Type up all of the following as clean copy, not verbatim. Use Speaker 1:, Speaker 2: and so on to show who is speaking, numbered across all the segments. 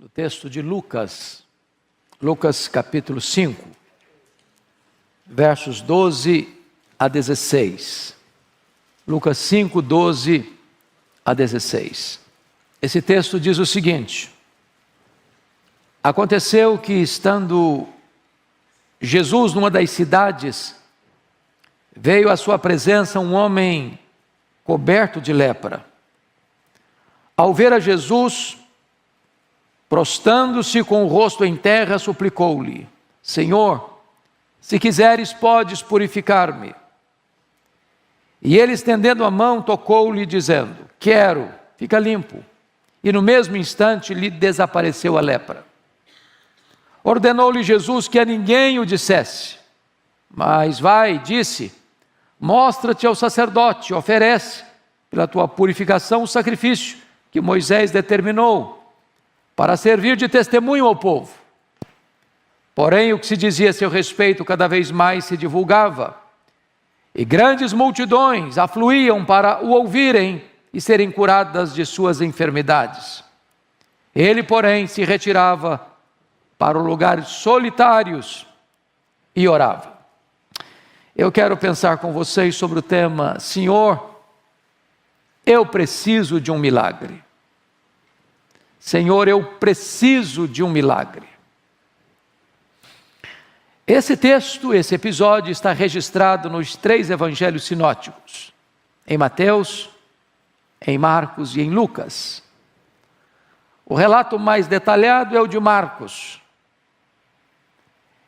Speaker 1: no texto de Lucas, Lucas capítulo 5, versos 12 a 16. Lucas 5, 12 a 16. Esse texto diz o seguinte: aconteceu que, estando Jesus numa das cidades, veio à sua presença um homem coberto de lepra. Ao ver a Jesus, prostrando-se com o rosto em terra, suplicou-lhe: Senhor, se quiseres, podes purificar-me. E ele, estendendo a mão, tocou-lhe, dizendo: quero, fica limpo. E no mesmo instante lhe desapareceu a lepra. Ordenou-lhe Jesus que a ninguém o dissesse. Mas vai, disse, mostra-te ao sacerdote, oferece pela tua purificação o sacrifício que Moisés determinou, para servir de testemunho ao povo. Porém, o que se dizia a seu respeito cada vez mais se divulgava, e grandes multidões afluíam para o ouvirem e serem curadas de suas enfermidades. Ele, porém, se retirava para lugares solitários e orava. Eu quero pensar com vocês sobre o tema: Senhor, eu preciso de um milagre. Senhor, eu preciso de um milagre. Esse texto, esse episódio está registrado nos 3 evangelhos sinóticos, em Mateus, em Marcos e em Lucas. O relato mais detalhado é o de Marcos.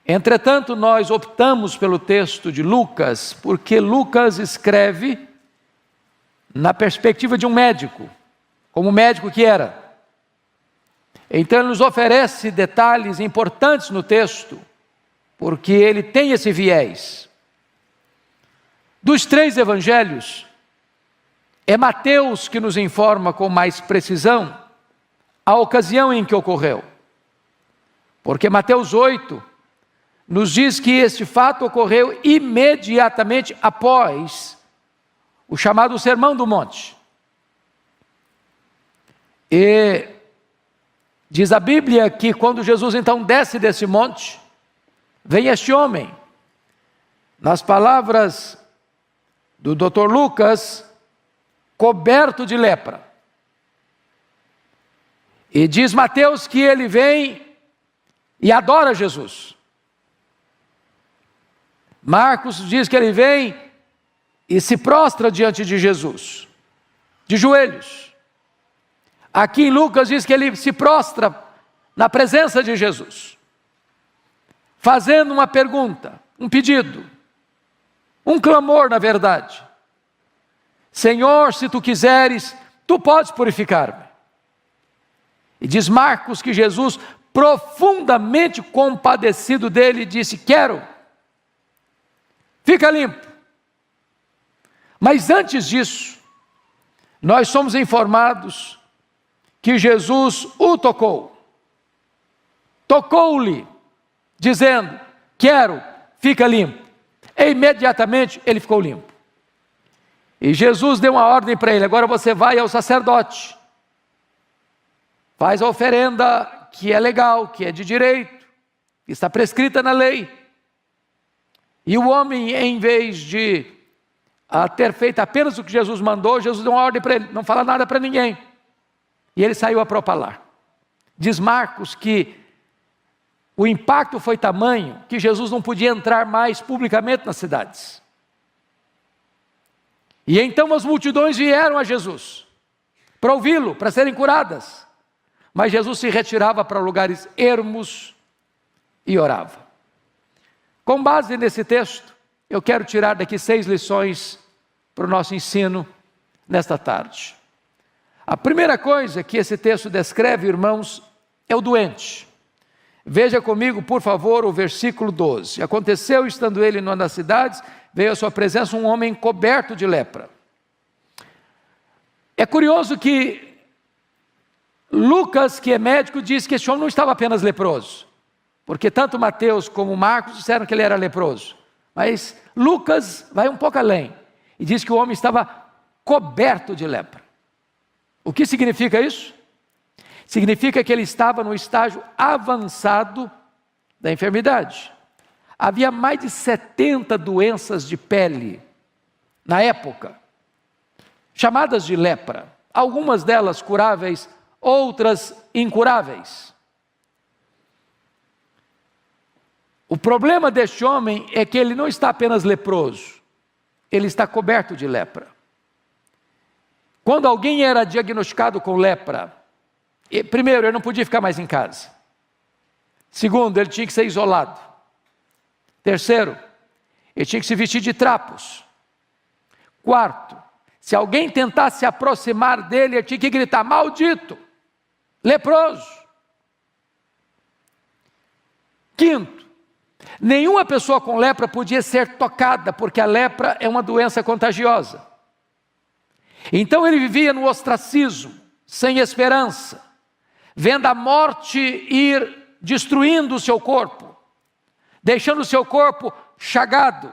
Speaker 1: Entretanto, nós optamos pelo texto de Lucas, porque Lucas escreve na perspectiva de um médico, como médico que era. Então ele nos oferece detalhes importantes no texto, porque ele tem esse viés. Dos 3 evangelhos, é Mateus que nos informa com mais precisão a ocasião em que ocorreu. Porque Mateus 8 nos diz que este fato ocorreu imediatamente após o chamado Sermão do Monte. E diz a Bíblia que quando Jesus então desce desse monte, vem este homem. Nas palavras do Dr. Lucas, coberto de lepra. E diz Mateus que ele vem e adora Jesus. Marcos diz que ele vem e se prostra diante de Jesus, de joelhos. Aqui em Lucas diz que ele se prostra na presença de Jesus, fazendo uma pergunta, um pedido, um clamor, na verdade. Senhor, se tu quiseres, tu podes purificar-me. E diz Marcos que Jesus, profundamente compadecido dele, disse: quero, fica limpo. Mas antes disso, nós somos informados que Jesus o tocou. Tocou-lhe, dizendo: quero, fica limpo. E imediatamente ele ficou limpo. E Jesus deu uma ordem para ele: agora você vai ao sacerdote, faz a oferenda que é legal, que é de direito, que está prescrita na lei. E o homem, em vez de ter feito apenas o que Jesus mandou, Jesus deu uma ordem para ele: não fala nada para ninguém. E ele saiu a propalar. Diz Marcos que o impacto foi tamanho que Jesus não podia entrar mais publicamente nas cidades. E então as multidões vieram a Jesus para ouvi-lo, para serem curadas. Mas Jesus se retirava para lugares ermos e orava. Com base nesse texto, eu quero tirar daqui 6 lições para o nosso ensino nesta tarde. A primeira coisa que esse texto descreve, irmãos, é o doente. Veja comigo, por favor, o versículo 12. Aconteceu, estando ele numa das cidades, veio à sua presença um homem coberto de lepra. É curioso que Lucas, que é médico, diz que esse homem não estava apenas leproso, porque tanto Mateus como Marcos disseram que ele era leproso. Mas Lucas vai um pouco além e diz que o homem estava coberto de lepra. O que significa isso? significa que ele estava no estágio avançado da enfermidade. Havia mais de 70 doenças de pele na época, chamadas de lepra. Algumas delas curáveis, outras incuráveis. O problema deste homem é que ele não está apenas leproso, ele está coberto de lepra. Quando alguém era diagnosticado com lepra, primeiro, ele não podia ficar mais em casa. Segundo, ele tinha que ser isolado. Terceiro, ele tinha que se vestir de trapos. Quarto, se alguém tentasse se aproximar dele, ele tinha que gritar: maldito, leproso. Quinto, nenhuma pessoa com lepra podia ser tocada, porque a lepra é uma doença contagiosa. Então ele vivia no ostracismo, sem esperança, vendo a morte ir destruindo o seu corpo, deixando o seu corpo chagado,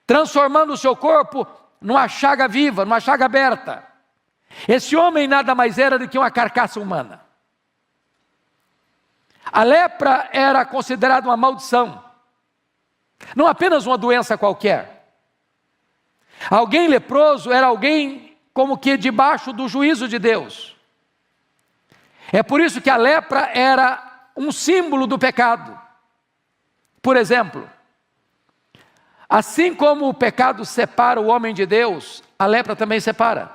Speaker 1: transformando o seu corpo numa chaga viva, numa chaga aberta. Esse homem nada mais era do que uma carcaça humana. A lepra era considerada uma maldição, não apenas uma doença qualquer. Alguém leproso era alguém como que debaixo do juízo de Deus. É por isso que a lepra era um símbolo do pecado. Por exemplo, assim como o pecado separa o homem de Deus, a lepra também separa.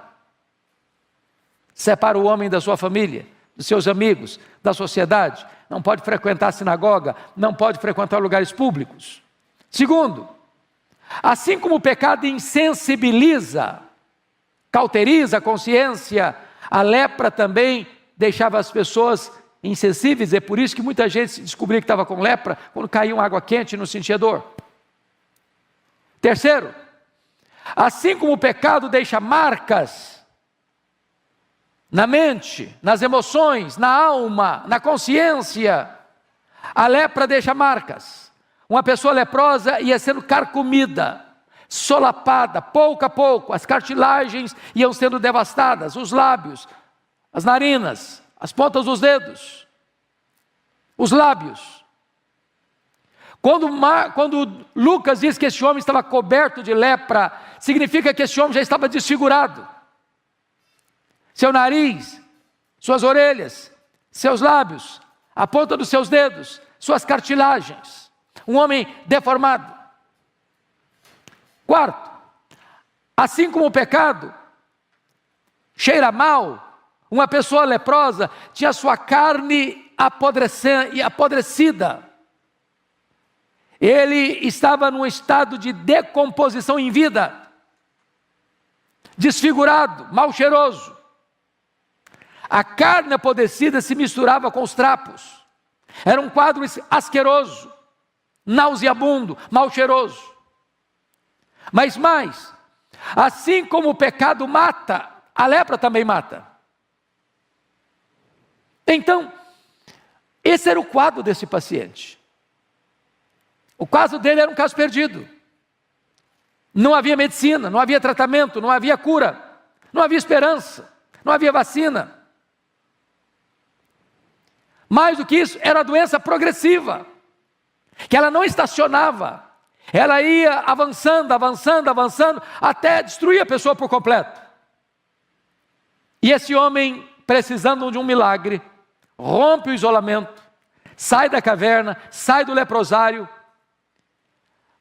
Speaker 1: Separa o homem da sua família, dos seus amigos, da sociedade. Não pode frequentar a sinagoga, não pode frequentar lugares públicos. Segundo, assim como o pecado insensibiliza, cauteriza a consciência, a lepra também deixava as pessoas insensíveis. É por isso que muita gente descobria que estava com lepra quando caía uma água quente e não sentia dor. Terceiro, assim como o pecado deixa marcas na mente, nas emoções, na alma, na consciência, a lepra deixa marcas. Uma pessoa leprosa ia sendo carcomida, solapada, pouco a pouco, as cartilagens iam sendo devastadas, os lábios, as narinas, as pontas dos dedos, os lábios. Quando Lucas diz que esse homem estava coberto de lepra, significa que esse homem já estava desfigurado. Seu nariz, suas orelhas, seus lábios, a ponta dos seus dedos, suas cartilagens. Um homem deformado. Quarto, assim como o pecado cheira mal, uma pessoa leprosa tinha sua carne apodrecida. Ele estava num estado de decomposição em vida, desfigurado, mal cheiroso. A carne apodrecida se misturava com os trapos. Era um quadro asqueroso, nauseabundo, mal cheiroso. Mas mais, assim como o pecado mata, a lepra também mata. Então, esse era o quadro desse paciente. O caso dele era um caso perdido. Não havia medicina, não havia tratamento, não havia cura, não havia esperança, não havia vacina. Mais do que isso, era a doença progressiva, que ela não estacionava, ela ia avançando, avançando, avançando, até destruir a pessoa por completo. E esse homem, precisando de um milagre, rompe o isolamento, sai da caverna, sai do leprosário,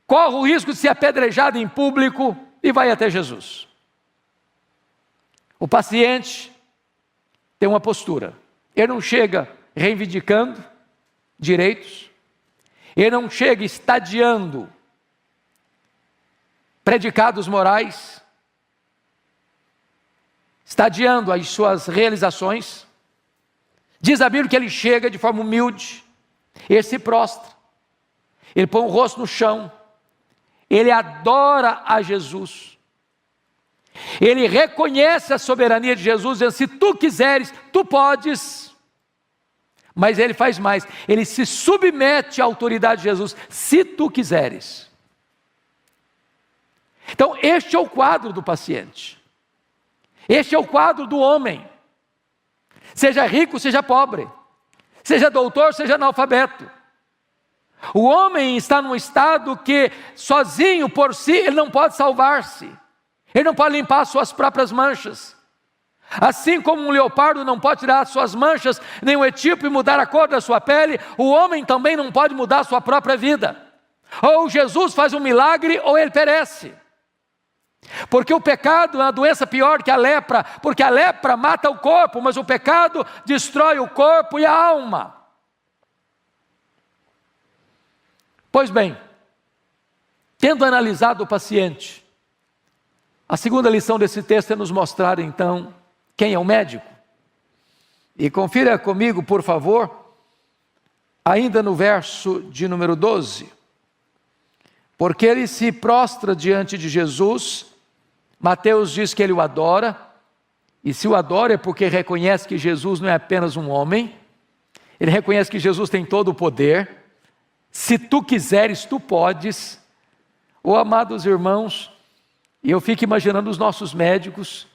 Speaker 1: corre o risco de ser apedrejado em público e vai até Jesus. O paciente tem uma postura, ele não chega reivindicando direitos, ele não chega estadiando predicados morais, estadiando as suas realizações. Diz a Bíblia que ele chega de forma humilde, ele se prostra, ele põe o rosto no chão, ele adora a Jesus, ele reconhece a soberania de Jesus, dizendo: se tu quiseres, tu podes. Mas ele faz mais, ele se submete à autoridade de Jesus: se tu quiseres. Então este é o quadro do paciente, este é o quadro do homem. seja rico, seja pobre, seja doutor, seja analfabeto. O homem está num estado que sozinho por si ele não pode salvar-se, ele não pode limpar as suas próprias manchas. Assim como um leopardo não pode tirar as suas manchas, nem um etíope mudar a cor da sua pele, o homem também não pode mudar a sua própria vida. Ou Jesus faz um milagre ou ele perece. Porque o pecado é uma doença pior que a lepra, porque a lepra mata o corpo, mas o pecado destrói o corpo e a alma. Pois bem, tendo analisado o paciente, a segunda lição desse texto é nos mostrar então quem é o médico. E confira comigo, por favor, ainda no verso de número 12. Porque ele se prostra diante de Jesus, Mateus diz que ele o adora, e se o adora é porque reconhece que Jesus não é apenas um homem, ele reconhece que Jesus tem todo o poder. Se tu quiseres, tu podes. Oh, amados irmãos, e eu fico imaginando os nossos médicos,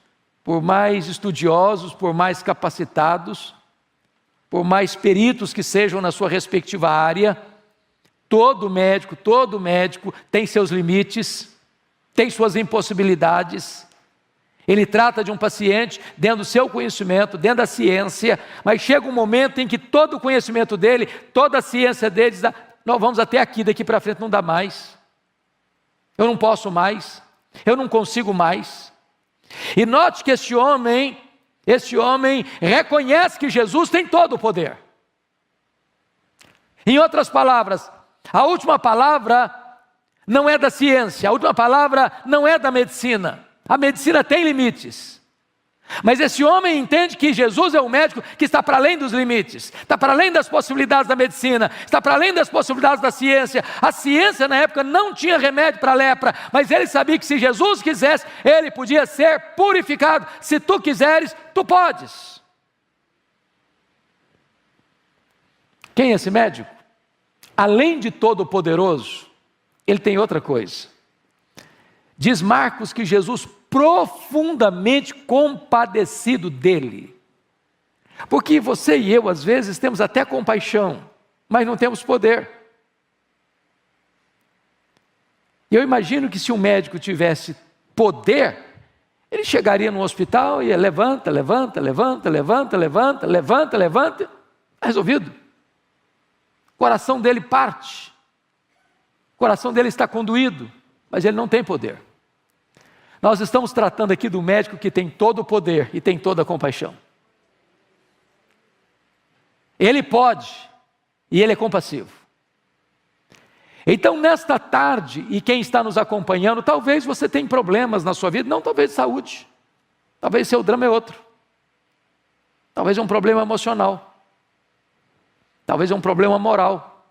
Speaker 1: por mais estudiosos, por mais capacitados, por mais peritos que sejam na sua respectiva área, todo médico tem seus limites, tem suas impossibilidades. Ele trata de um paciente dentro do seu conhecimento, dentro da ciência, mas chega um momento em que todo o conhecimento dele, toda a ciência dele diz: nós vamos até aqui, daqui para frente não dá mais. Eu não posso mais, eu não consigo mais. E note que este homem reconhece que Jesus tem todo o poder. Em outras palavras, a última palavra não é da ciência, a última palavra não é da medicina. A medicina tem limites. Mas esse homem entende que Jesus é um médico que está para além dos limites, está para além das possibilidades da medicina, está para além das possibilidades da ciência. A ciência na época não tinha remédio para a lepra, mas ele sabia que se Jesus quisesse, ele podia ser purificado. Se tu quiseres, tu podes. Quem é esse médico? Além de todo poderoso, ele tem outra coisa. Diz Marcos que Jesus profundamente compadecido dele. Porque você e eu, às vezes, temos até compaixão, mas não temos poder. Eu imagino que se um médico tivesse poder, ele chegaria no hospital e ia levanta, resolvido. O coração dele parte, o coração dele está conduído, mas ele não tem poder. Nós estamos tratando aqui do médico que tem todo o poder e tem toda a compaixão. Ele pode e ele é compassivo. Então nesta tarde, e quem está nos acompanhando, talvez você tenha problemas na sua vida, não talvez de saúde, talvez seu drama é outro, talvez é um problema emocional, talvez é um problema moral,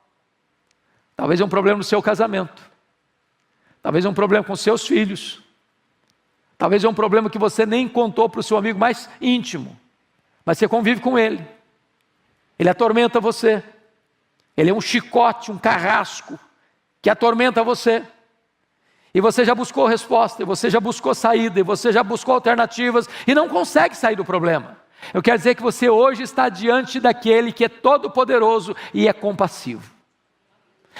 Speaker 1: talvez é um problema no seu casamento, talvez é um problema com seus filhos, talvez é um problema que você nem contou para o seu amigo mais íntimo, mas você convive com ele. Ele atormenta você. Ele é um chicote, um carrasco que atormenta você. E você já buscou resposta, e você já buscou saída, e você já buscou alternativas e não consegue sair do problema. Eu quero dizer que você hoje está diante daquele que é todo poderoso e é compassivo.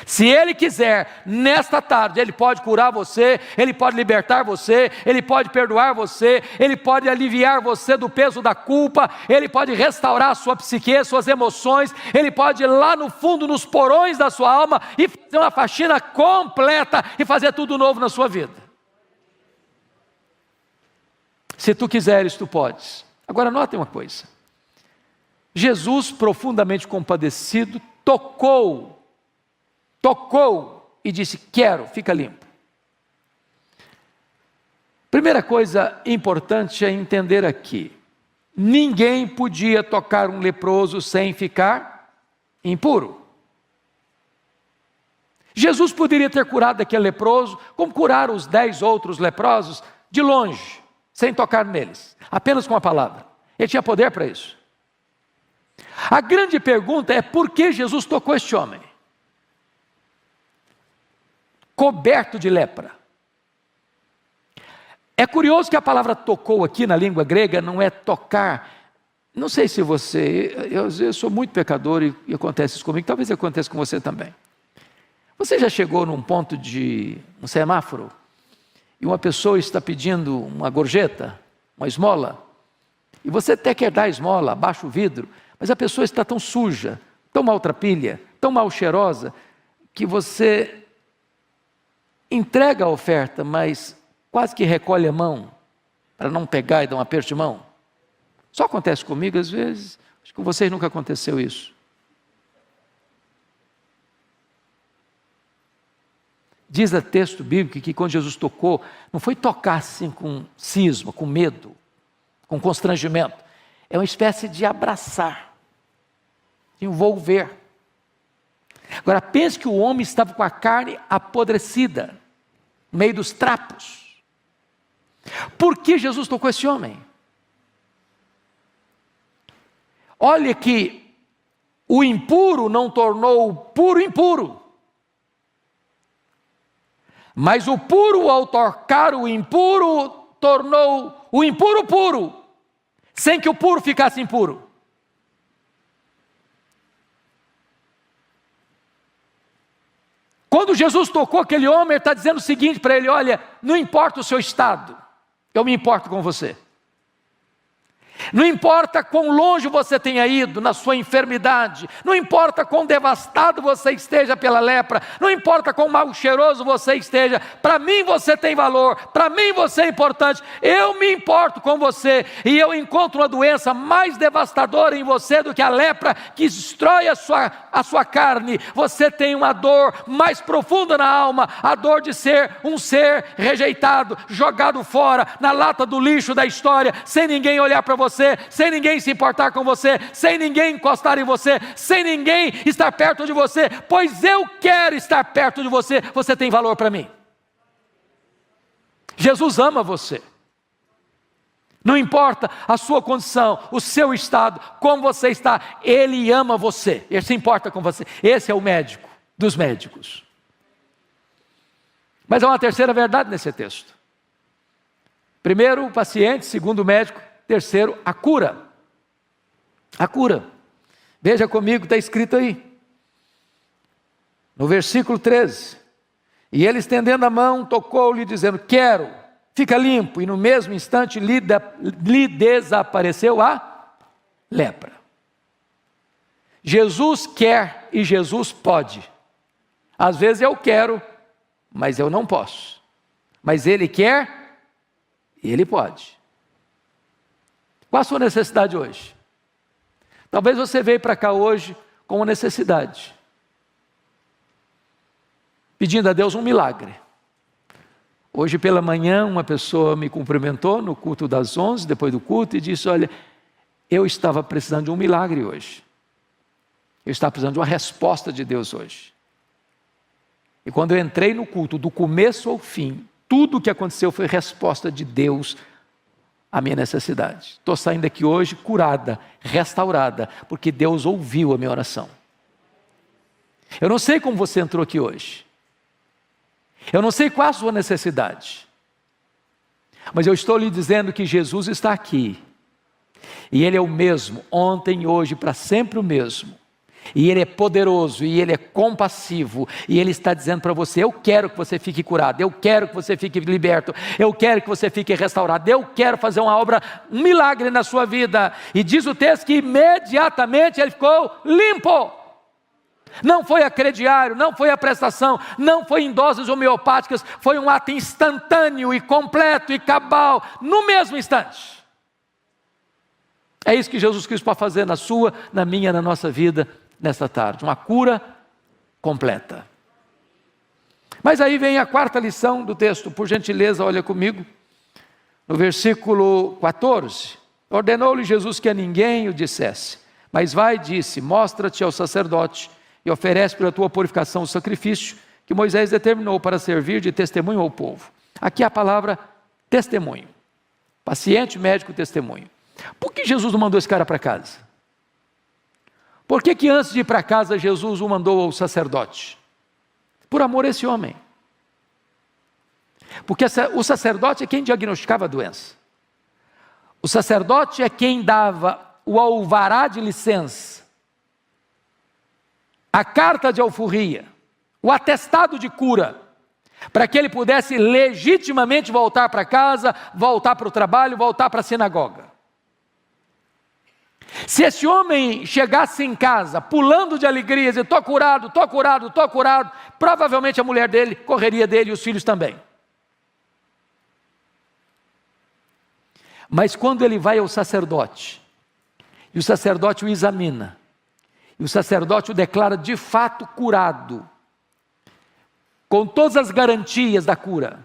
Speaker 1: Se Ele quiser, nesta tarde, Ele pode curar você, Ele pode libertar você, Ele pode perdoar você, Ele pode aliviar você do peso da culpa, Ele pode restaurar a sua psique, suas emoções, Ele pode ir lá no fundo, nos porões da sua alma e fazer uma faxina completa e fazer tudo novo na sua vida. Se tu quiseres, tu podes. Agora notem uma coisa. Jesus, profundamente compadecido, tocou e disse: quero, fica limpo. Primeira coisa importante é entender aqui: ninguém podia tocar um leproso sem ficar impuro. Jesus poderia ter curado aquele leproso, como curaram os 10 outros leprosos, de longe, sem tocar neles, apenas com a palavra. Ele tinha poder para isso. A grande pergunta é: por que Jesus tocou este homem? Coberto de lepra. É curioso que a palavra tocou aqui na língua grega não é tocar Não sei se você, eu sou muito pecador e acontece isso comigo, talvez aconteça com você também. Você já chegou num ponto de um semáforo e uma pessoa está pedindo uma gorjeta, uma esmola, e você até quer dar a esmola, abaixa o vidro, mas a pessoa está tão suja, tão maltrapilha, tão mal cheirosa, que você entrega a oferta, mas quase que recolhe a mão, para não pegar e dar um aperto de mão. Só acontece comigo às vezes, acho que com vocês nunca aconteceu isso. Diz o texto bíblico que quando Jesus tocou, não foi tocar assim com cisma, com medo, com constrangimento. É uma espécie de abraçar, de envolver. Agora pense que o homem estava com a carne apodrecida, no meio dos trapos. Por que Jesus tocou esse homem? Olha que o impuro não tornou o puro impuro. Mas o puro, ao tocar o impuro, tornou o impuro puro, sem que o puro ficasse impuro. Quando Jesus tocou aquele homem, ele está dizendo o seguinte para ele: olha, não importa o seu estado, eu me importo com você. Não importa quão longe você tenha ido na sua enfermidade, não importa quão devastado você esteja pela lepra, não importa quão mal cheiroso você esteja, para mim você tem valor, para mim você é importante, eu me importo com você, e eu encontro uma doença mais devastadora em você do que a lepra que destrói a sua carne. Você tem uma dor mais profunda na alma, a dor de ser um ser rejeitado, jogado fora, na lata do lixo da história, sem ninguém olhar para você, sem ninguém se importar com você, sem ninguém encostar em você, sem ninguém estar perto de você, pois eu quero estar perto de você, você tem valor para mim. Jesus ama você. Não importa a sua condição, o seu estado, como você está, Ele ama você, Ele se importa com você. Esse é o médico dos médicos. Mas há uma terceira verdade nesse texto. Primeiro, o paciente; segundo, o médico; terceiro, a cura. A cura. Veja comigo, está escrito aí. No versículo 13. E ele, estendendo a mão, tocou-lhe, dizendo: quero, fica limpo. E no mesmo instante lhe desapareceu a lepra. Jesus quer e Jesus pode. Às vezes eu quero, mas eu não posso. Mas Ele quer e Ele pode. Qual a sua necessidade hoje? Talvez você veio para cá hoje com uma necessidade, pedindo a Deus um milagre. Hoje pela manhã uma pessoa me cumprimentou no culto das 11, depois do culto, e disse: olha, eu estava precisando de um milagre hoje. Eu estava precisando de uma resposta de Deus hoje. E quando eu entrei no culto, do começo ao fim, tudo o que aconteceu foi resposta de Deus a minha necessidade. Estou saindo daqui hoje curada, restaurada, porque Deus ouviu a minha oração. Eu não sei como você entrou aqui hoje, eu não sei qual a sua necessidade, mas eu estou lhe dizendo que Jesus está aqui, e Ele é o mesmo, ontem, hoje, para sempre o mesmo. E Ele é poderoso, e Ele é compassivo, e Ele está dizendo para você: eu quero que você fique curado, eu quero que você fique liberto, eu quero que você fique restaurado, eu quero fazer uma obra, um milagre na sua vida. E diz o texto que imediatamente ele ficou limpo. Não foi a crediário, não foi a prestação, não foi em doses homeopáticas, foi um ato instantâneo e completo e cabal, no mesmo instante. É isso que Jesus Cristo pode fazer na sua, na minha, na nossa vida nesta tarde, uma cura completa. Mas aí vem a quarta lição do texto, por gentileza, olha comigo, no versículo 14, ordenou-lhe Jesus que a ninguém o dissesse, mas vai, disse, mostra-te ao sacerdote e oferece pela tua purificação o sacrifício que Moisés determinou para servir de testemunho ao povo. Aqui a palavra testemunho, paciente, médico, testemunho. Por que Jesus não mandou esse cara para casa? Por que antes de ir para casa Jesus o mandou ao sacerdote? Por amor a esse homem. Porque o sacerdote é quem diagnosticava a doença. O sacerdote é quem dava o alvará de licença, a carta de alforria, o atestado de cura, para que ele pudesse legitimamente voltar para casa, voltar para o trabalho, voltar para a sinagoga. Se esse homem chegasse em casa, pulando de alegria, dizendo, estou curado, estou curado, estou curado, provavelmente a mulher dele correria dele e os filhos também. Mas quando ele vai ao sacerdote, e o sacerdote o examina, e o sacerdote o declara de fato curado, com todas as garantias da cura,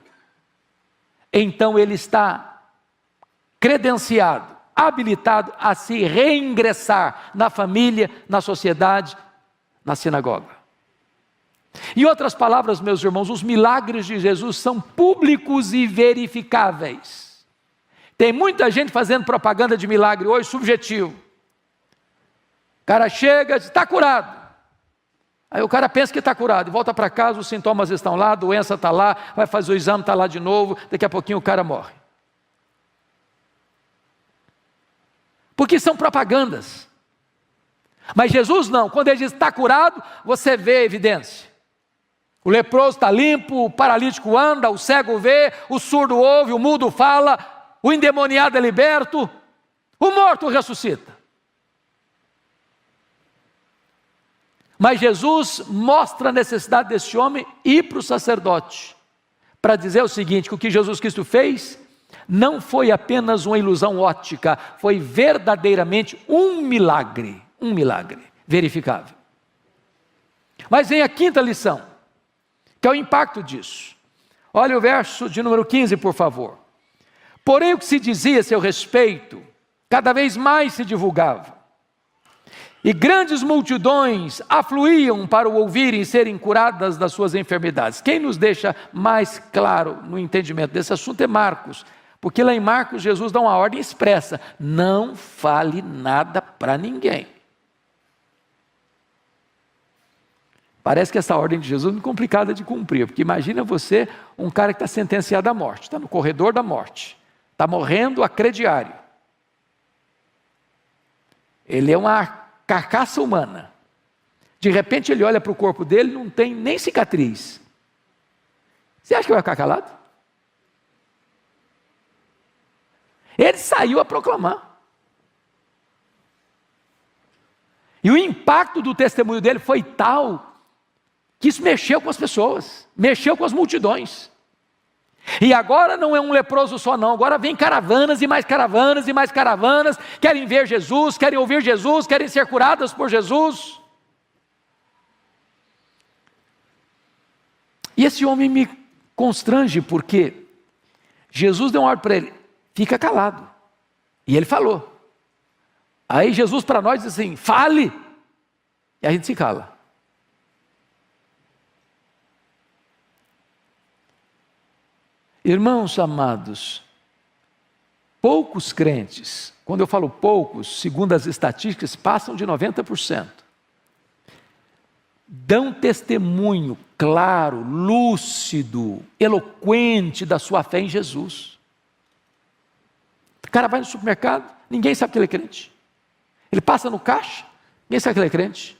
Speaker 1: então ele está credenciado, habilitado a se reingressar na família, na sociedade, na sinagoga. Em outras palavras, meus irmãos, os milagres de Jesus são públicos e verificáveis. Tem muita gente fazendo propaganda de milagre hoje, subjetivo. O cara chega e diz, está curado. Aí o cara pensa que está curado, e volta para casa, os sintomas estão lá, a doença está lá, vai fazer o exame, está lá de novo, daqui a pouquinho o cara morre. Porque são propagandas. Mas Jesus não, quando ele diz está curado, você vê a evidência. O leproso está limpo, o paralítico anda, o cego vê, o surdo ouve, o mudo fala, o endemoniado é liberto, o morto ressuscita. Mas Jesus mostra a necessidade desse homem ir para o sacerdote, para dizer o seguinte, que o que Jesus Cristo fez não foi apenas uma ilusão óptica, foi verdadeiramente um milagre verificável. Mas vem a quinta lição, que é o impacto disso. Olha o verso de número 15, por favor. Porém o que se dizia a seu respeito, cada vez mais se divulgava. E grandes multidões afluíam para o ouvirem e serem curadas das suas enfermidades. Quem nos deixa mais claro no entendimento desse assunto é Marcos. Porque lá em Marcos, Jesus dá uma ordem expressa. Não fale nada para ninguém. Parece que essa ordem de Jesus é muito complicada de cumprir. Porque imagina você, um cara que está sentenciado à morte. Está no corredor da morte. Está morrendo a crediário. Ele é uma carcaça humana. De repente ele olha para o corpo dele, não tem nem cicatriz. Você acha que vai ficar calado? Ele saiu a proclamar. E o impacto do testemunho dele foi tal, que isso mexeu com as pessoas, mexeu com as multidões. E agora não é um leproso só não, agora vem caravanas e mais caravanas e mais caravanas, querem ver Jesus, querem ouvir Jesus, querem ser curadas por Jesus. E esse homem me constrange, porque Jesus deu uma ordem para ele, fica calado. E ele falou. Aí Jesus para nós diz assim, fale. E a gente se cala. Irmãos amados, poucos crentes, quando eu falo poucos, segundo as estatísticas, passam de 90%, dão testemunho claro, lúcido, eloquente da sua fé em Jesus. O cara vai no supermercado, ninguém sabe que ele é crente. Ele passa no caixa, ninguém sabe que ele é crente.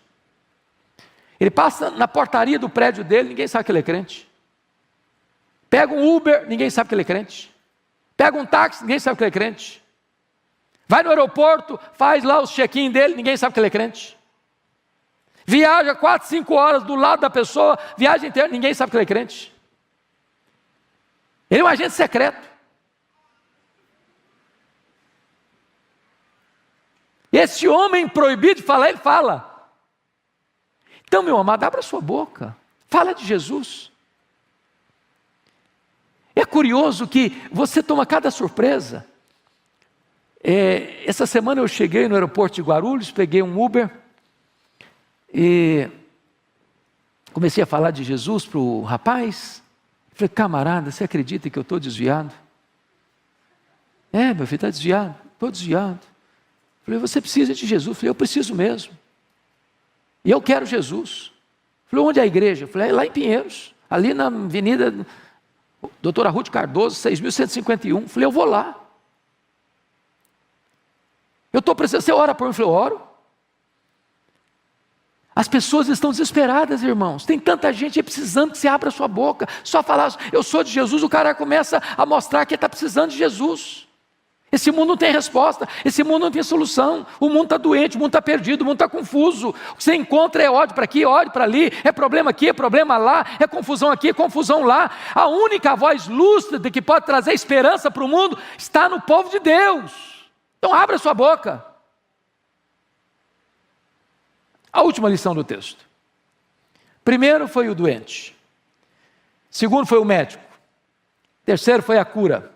Speaker 1: Ele passa na portaria do prédio dele, ninguém sabe que ele é crente. Pega um Uber, ninguém sabe que ele é crente. Pega um táxi, ninguém sabe que ele é crente. Vai no aeroporto, faz lá os check-in dele, ninguém sabe que ele é crente. Viaja 4, 5 horas do lado da pessoa, viagem inteira, ninguém sabe que ele é crente. Ele é um agente secreto. Esse homem proibido de falar, ele fala. Então, meu amado, abra sua boca, fala de Jesus. É curioso que você toma cada surpresa. Essa semana eu cheguei no aeroporto de Guarulhos, peguei um Uber e comecei a falar de Jesus para o rapaz. Falei, camarada, você acredita que eu estou desviado? Meu filho está desviado, estou desviado. Falei, você precisa de Jesus? Falei, eu preciso mesmo. E eu quero Jesus. Falei, onde é a igreja? Falei, lá em Pinheiros, ali na avenida Doutora Ruth Cardoso, 6.151. Falei, eu vou lá. Eu estou precisando, você ora por mim? Eu falei, oro. As pessoas estão desesperadas, irmãos. Tem tanta gente aí precisando que você abra a sua boca. Só falar, eu sou de Jesus, o cara começa a mostrar que ele está precisando de Jesus. Esse mundo não tem resposta, esse mundo não tem solução. O mundo está doente, o mundo está perdido, o mundo está confuso. O que você encontra é ódio para aqui, ódio para ali, é problema aqui, é problema lá, é confusão aqui, é confusão lá. A única voz lúcida que pode trazer esperança para o mundo está no povo de Deus. Então abra a sua boca. A última lição do texto. Primeiro foi o doente. Segundo foi o médico. Terceiro foi a cura.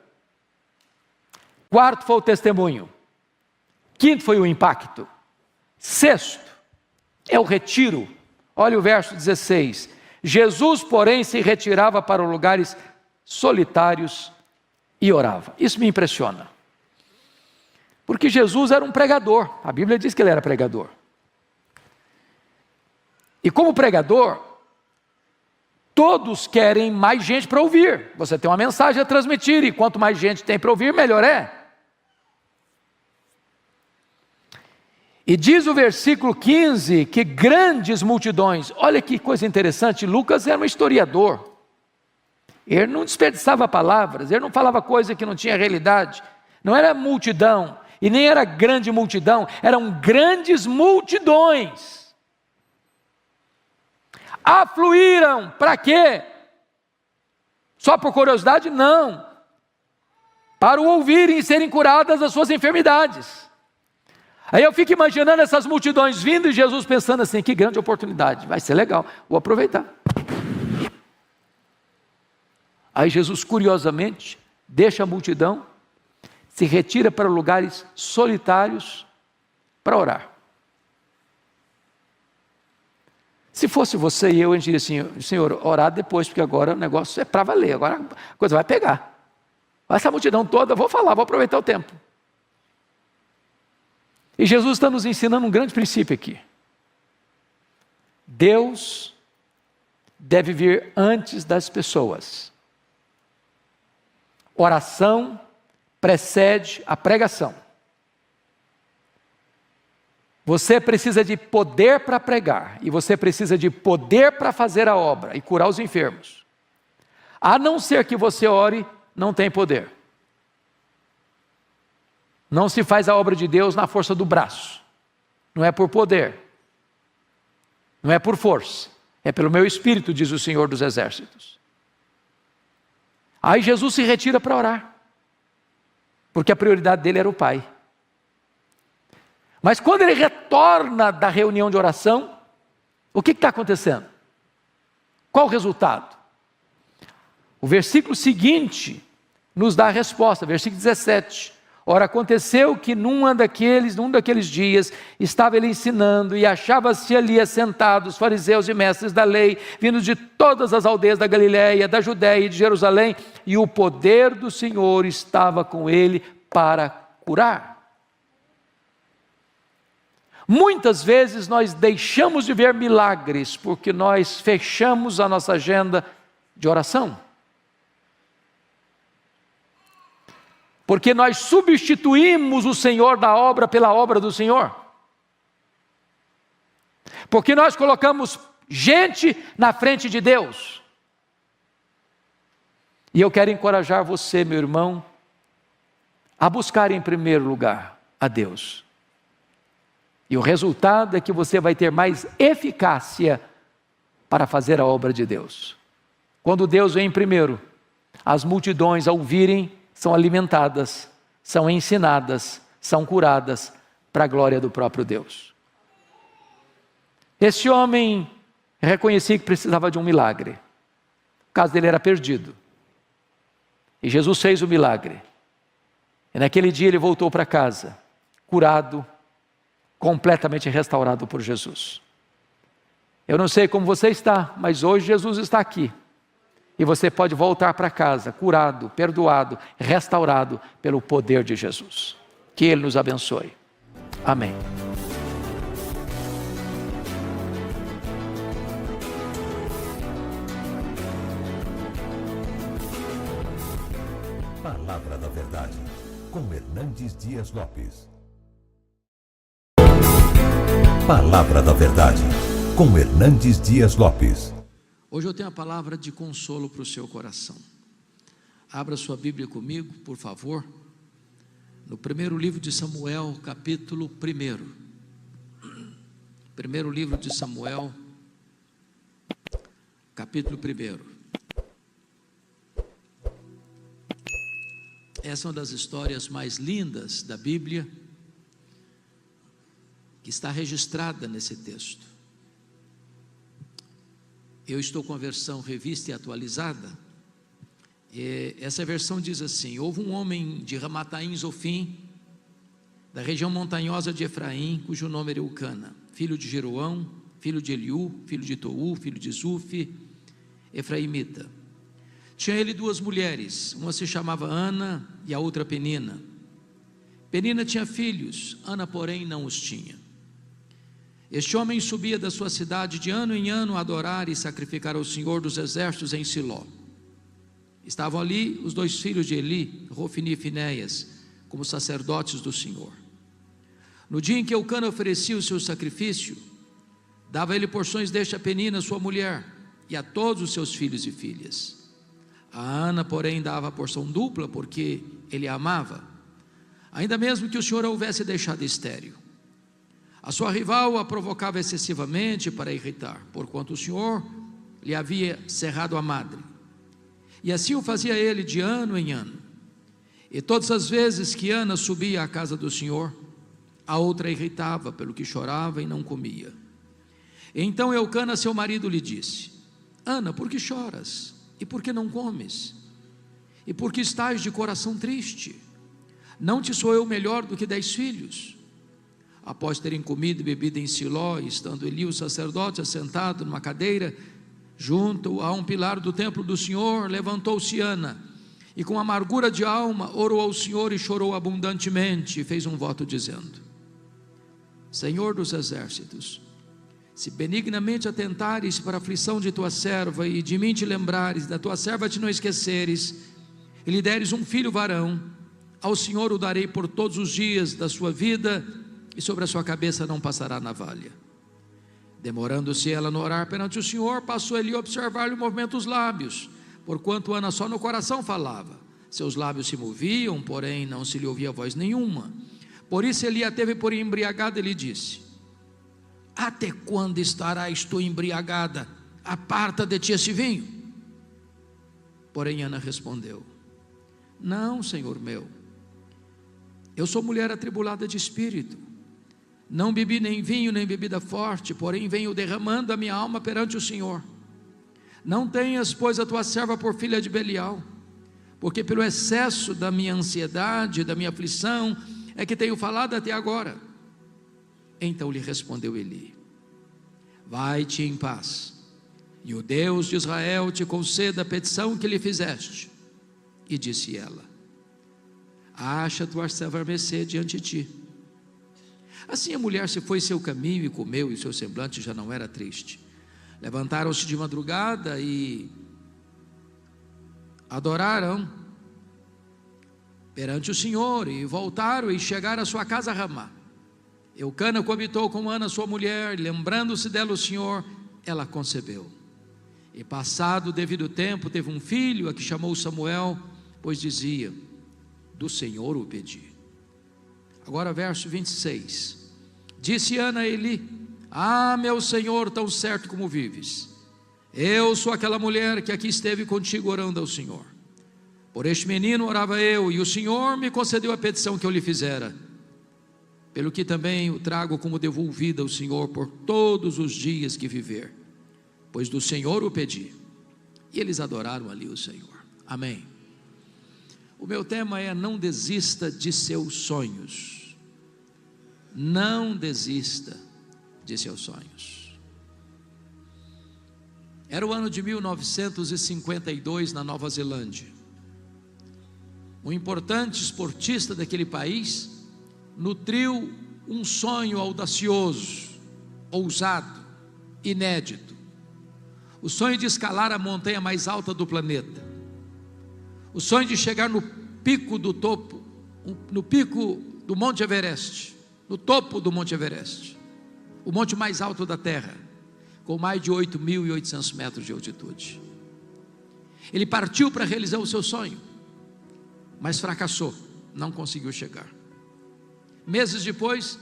Speaker 1: Quarto foi o testemunho. Quinto foi o impacto. Sexto é o retiro. Olha o verso 16. Jesus, porém, se retirava para lugares solitários e orava. Isso me impressiona. Porque Jesus era um pregador. A Bíblia diz que ele era pregador. E como pregador, todos querem mais gente para ouvir. Você tem uma mensagem a transmitir, e quanto mais gente tem para ouvir, melhor é. E diz o versículo 15 que grandes multidões, olha que coisa interessante, Lucas era um historiador. Ele não desperdiçava palavras, ele não falava coisa que não tinha realidade. Não era multidão, e nem era grande multidão, eram grandes multidões. Afluíram, para quê? Só por curiosidade? Não. Para o ouvirem e serem curadas das suas enfermidades. Aí eu fico imaginando essas multidões vindo e Jesus pensando assim, que grande oportunidade, vai ser legal, vou aproveitar. Aí Jesus curiosamente deixa a multidão, se retira para lugares solitários para orar. Se fosse você e eu, a gente diria assim, Senhor, orar depois, porque agora o negócio é para valer, agora a coisa vai pegar. Essa multidão toda, vou falar, vou aproveitar o tempo. E Jesus está nos ensinando um grande princípio aqui. Deus deve vir antes das pessoas. Oração precede a pregação. Você precisa de poder para pregar, e você precisa de poder para fazer a obra e curar os enfermos. A não ser que você ore, não tem poder. Não se faz a obra de Deus na força do braço. Não é por poder. Não é por força. É pelo meu espírito, diz o Senhor dos Exércitos. Aí Jesus se retira para orar. Porque a prioridade dele era o Pai. Mas quando ele retorna da reunião de oração, o que está acontecendo? Qual o resultado? O versículo seguinte nos dá a resposta, versículo 17. Ora, aconteceu que num daqueles dias, estava ele ensinando, e achava-se ali assentados fariseus e mestres da lei, vindos de todas as aldeias da Galiléia, da Judéia e de Jerusalém, e o poder do Senhor estava com ele para curar. Muitas vezes nós deixamos de ver milagres, porque nós fechamos a nossa agenda de oração. Porque nós substituímos o Senhor da obra pela obra do Senhor. Porque nós colocamos gente na frente de Deus. E eu quero encorajar você, meu irmão, a buscar em primeiro lugar a Deus. E o resultado é que você vai ter mais eficácia para fazer a obra de Deus. Quando Deus vem em primeiro, as multidões ao virem são alimentadas, são ensinadas, são curadas para a glória do próprio Deus. Esse homem reconhecia que precisava de um milagre. O caso dele era perdido. E Jesus fez o milagre. E naquele dia ele voltou para casa, curado, completamente restaurado por Jesus. Eu não sei como você está, mas hoje Jesus está aqui. E você pode voltar para casa, curado, perdoado, restaurado pelo poder de Jesus. Que Ele nos abençoe. Amém.
Speaker 2: Palavra da Verdade, com Hernandes Dias Lopes. Palavra da Verdade, com Hernandes Dias Lopes.
Speaker 1: Hoje eu tenho a palavra de consolo para o seu coração. Abra sua Bíblia comigo, por favor, no primeiro livro de Samuel, capítulo 1. Primeiro livro de Samuel, capítulo 1. Essa é uma das histórias mais lindas da Bíblia, que está registrada nesse texto. Eu estou com a versão revista e atualizada. Essa versão diz assim: houve um homem de Ramataim Zofim, da região montanhosa de Efraim, cujo nome era Eucana, filho de Jeroão, filho de Eliú, filho de Tou, filho de Zufi, efraimita. Tinha ele duas mulheres, uma se chamava Ana e a outra Penina. Penina tinha filhos, Ana porém não os tinha. Este homem subia da sua cidade de ano em ano a adorar e sacrificar ao Senhor dos exércitos em Siló. Estavam ali os dois filhos de Eli, Rofni e Finéias, como sacerdotes do Senhor. No dia em que Eucana oferecia o seu sacrifício, dava ele porções deste a Penina, sua mulher, e a todos os seus filhos e filhas. A Ana, porém, dava a porção dupla, porque ele a amava, ainda mesmo que o Senhor a houvesse deixado estéril. A sua rival a provocava excessivamente para irritar, porquanto o Senhor lhe havia cerrado a madre. E assim o fazia ele de ano em ano. E todas as vezes que Ana subia à casa do Senhor, a outra irritava, pelo que chorava e não comia. Então Eucana, seu marido, lhe disse: Ana, por que choras? E por que não comes? E por que estás de coração triste? Não te sou eu melhor do que 10 filhos? Após terem comido e bebido em Siló, estando Eli o sacerdote assentado numa cadeira junto a um pilar do templo do Senhor, levantou-se Ana e com amargura de alma orou ao Senhor e chorou abundantemente, e fez um voto dizendo: Senhor dos exércitos, se benignamente atentares para a aflição de tua serva e de mim te lembrares, da tua serva te não esqueceres, e lhe deres um filho varão, ao Senhor o darei por todos os dias da sua vida, e sobre a sua cabeça não passará navalha. Demorando-se ela no orar perante o Senhor, passou ele a observar-lhe o movimento dos lábios, porquanto Ana só no coração falava. Seus lábios se moviam, porém não se lhe ouvia voz nenhuma. Por isso ele a teve por embriagada e lhe disse: Até quando estarás tu embriagada? Aparta de ti esse vinho. Porém Ana respondeu: Não, Senhor meu, eu sou mulher atribulada de espírito. Não bebi nem vinho nem bebida forte, porém venho derramando a minha alma perante o Senhor. Não tenhas, pois, a tua serva por filha de Belial, porque pelo excesso da minha ansiedade, da minha aflição, é que tenho falado até agora. Então lhe respondeu Eli: Vai-te em paz, e o Deus de Israel te conceda a petição que lhe fizeste. E disse ela: Acha tua serva a mercê diante de ti. Assim a mulher se foi seu caminho e comeu, e seu semblante já não era triste. Levantaram-se de madrugada e adoraram perante o Senhor, e voltaram e chegaram à sua casa a Ramá. Eucana coabitou com Ana sua mulher, lembrando-se dela o Senhor, ela concebeu. E passado o devido tempo, teve um filho, a que chamou Samuel, pois dizia: Do Senhor o pedi. Agora verso 26. Disse Ana a Eli: Ah, meu Senhor, tão certo como vives, eu sou aquela mulher que aqui esteve contigo orando ao Senhor. Por este menino orava eu, e o Senhor me concedeu a petição que eu lhe fizera, pelo que também o trago como devolvida ao Senhor por todos os dias que viver, pois do Senhor o pedi. E eles adoraram ali o Senhor. Amém. O meu tema é: não desista de seus sonhos. Não desista de seus sonhos. Era o ano de 1952 na Nova Zelândia. Um importante esportista daquele país nutriu um sonho audacioso, ousado, inédito. O sonho de escalar a montanha mais alta do planeta. O sonho de chegar no pico do topo, no pico do Monte Everest, no topo do Monte Everest. o monte mais alto da terra, com mais de 8.800 metros de altitude. Ele partiu para realizar o seu sonho, mas fracassou, não conseguiu chegar. Meses depois,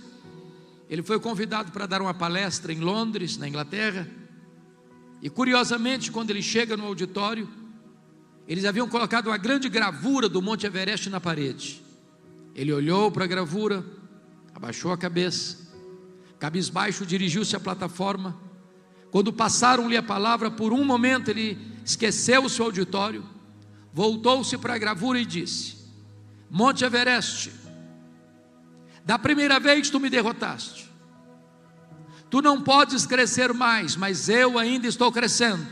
Speaker 1: ele foi convidado para dar uma palestra em Londres, na Inglaterra, e curiosamente, quando ele chega no auditório, eles haviam colocado uma grande gravura do Monte Everest na parede. Ele olhou para a gravura, abaixou a cabeça, cabisbaixo dirigiu-se à plataforma. Quando passaram-lhe a palavra, por um momento ele esqueceu o seu auditório, voltou-se para a gravura e disse: Monte Everest, da primeira vez tu me derrotaste, tu não podes crescer mais, mas eu ainda estou crescendo,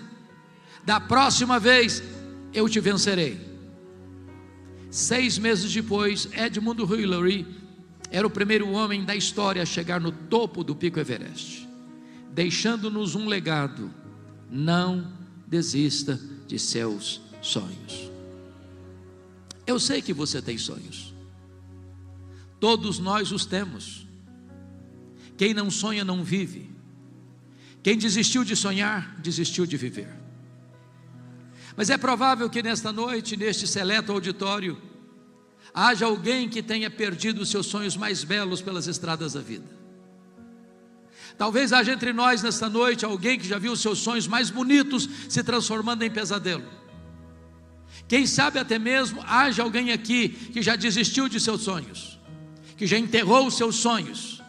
Speaker 1: da próxima vez eu te vencerei. 6 meses depois, Edmund Hillary era o primeiro homem da história a chegar no topo do pico Everest, deixando-nos um legado: não desista de seus sonhos. Eu sei que você tem sonhos, todos nós os temos. Quem não sonha não vive. Quem desistiu de sonhar, desistiu de viver. Mas é provável que nesta noite, neste seleto auditório, haja alguém que tenha perdido os seus sonhos mais belos pelas estradas da vida. Talvez haja entre nós nesta noite alguém que já viu os seus sonhos mais bonitos se transformando em pesadelo. Quem sabe até mesmo haja alguém aqui que já desistiu de seus sonhos, que já enterrou os seus sonhos,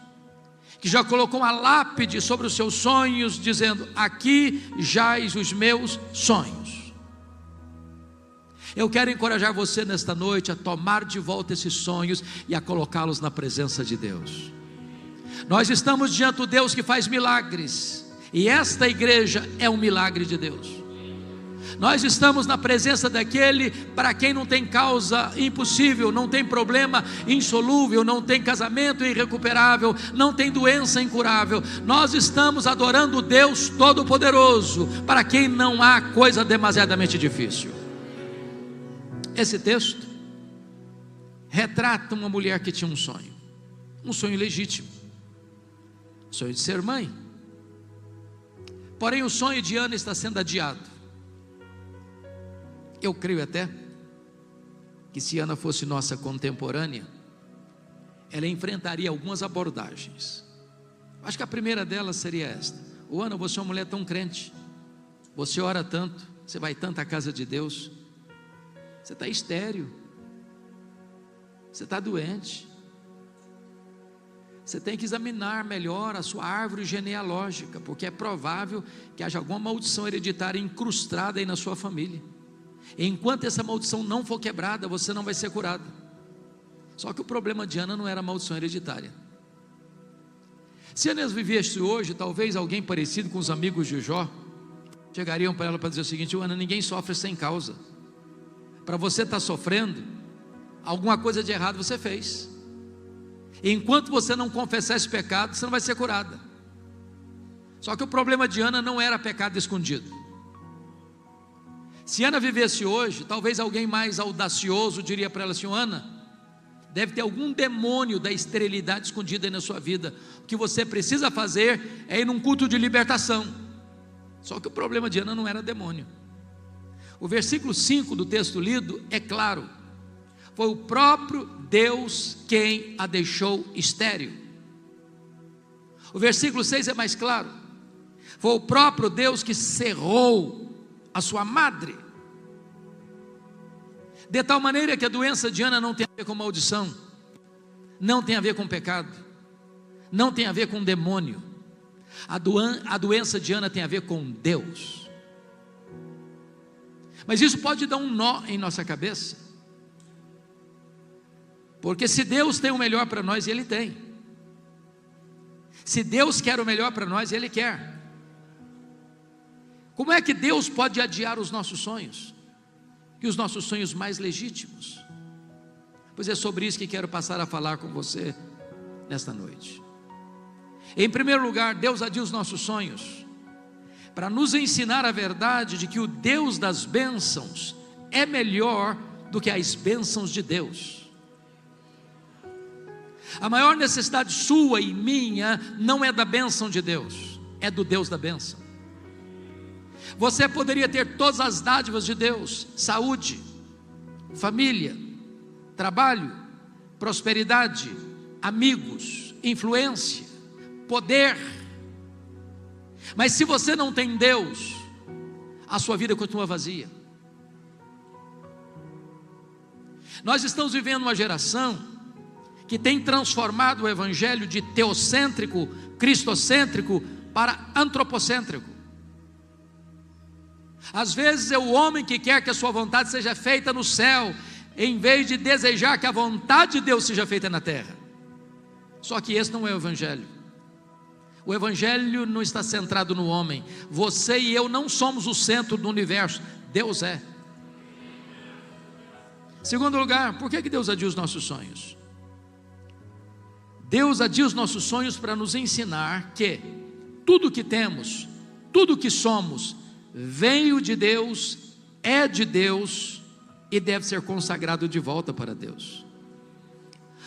Speaker 1: que já colocou uma lápide sobre os seus sonhos, dizendo: aqui jaz os meus sonhos. Eu quero encorajar você nesta noite a tomar de volta esses sonhos e a colocá-los na presença de Deus. Nós estamos diante do Deus que faz milagres, e esta igreja é um milagre de Deus. Nós estamos na presença daquele para quem não tem causa impossível, não tem problema insolúvel, não tem casamento irrecuperável, não tem doença incurável. Nós estamos adorando o Deus Todo-Poderoso, para quem não há coisa demasiadamente difícil. Esse texto retrata uma mulher que tinha um sonho legítimo, o sonho de ser mãe. Porém o sonho de Ana está sendo adiado. Eu creio até que se Ana fosse nossa contemporânea, ela enfrentaria algumas abordagens. Acho que a primeira delas seria esta: Ana, você é uma mulher tão crente, você ora tanto, você vai tanto à casa de Deus, você está estéril, você está doente, você tem que examinar melhor a sua árvore genealógica, porque é provável que haja alguma maldição hereditária incrustada aí na sua família. Enquanto essa maldição não for quebrada, você não vai ser curada. Só que o problema de Ana não era a maldição hereditária. Se Ana vivesse hoje, talvez alguém parecido com os amigos de Jó chegariam para ela para dizer o seguinte: Ana, ninguém sofre sem causa. Para você estar sofrendo, alguma coisa de errado você fez. Enquanto você não confessar esse pecado, você não vai ser curada. Só que o problema de Ana não era pecado escondido. Se Ana vivesse hoje, talvez alguém mais audacioso diria para ela assim: Ana, deve ter algum demônio da esterilidade escondido aí na sua vida. O que você precisa fazer é ir num culto de libertação. Só que o problema de Ana não era demônio. O versículo 5 do texto lido é claro: foi o próprio Deus quem a deixou estéril. O versículo 6 é mais claro: foi o próprio Deus que cerrou a sua madre, de tal maneira que a doença de Ana não tem a ver com maldição, não tem a ver com pecado, não tem a ver com demônio. A doença de Ana tem a ver com Deus. Mas isso pode dar um nó em nossa cabeça, porque se Deus tem o melhor para nós, e Ele tem. Se Deus quer o melhor para nós, Ele quer. Como é que Deus pode adiar os nossos sonhos? E os nossos sonhos mais legítimos? Pois é sobre isso que quero passar a falar com você nesta noite. Em primeiro lugar, Deus adia os nossos sonhos para nos ensinar a verdade de que o Deus das bênçãos é melhor do que as bênçãos de Deus. A maior necessidade sua e minha não é da bênção de Deus, é do Deus da bênção. Você poderia ter todas as dádivas de Deus: saúde, família, trabalho, prosperidade, amigos, influência, poder. Mas se você não tem Deus, a sua vida continua vazia. Nós estamos vivendo uma geração que tem transformado o evangelho de teocêntrico, cristocêntrico, para antropocêntrico. Às vezes é o homem que quer que a sua vontade seja feita no céu, em vez de desejar que a vontade de Deus seja feita na terra. Só que esse não é o evangelho. O evangelho não está centrado no homem. Você e eu não somos o centro do universo, Deus é. Segundo lugar, por que Deus adia os nossos sonhos? Deus adia os nossos sonhos para nos ensinar que tudo que temos, tudo que somos, veio de Deus, é de Deus e deve ser consagrado de volta para Deus.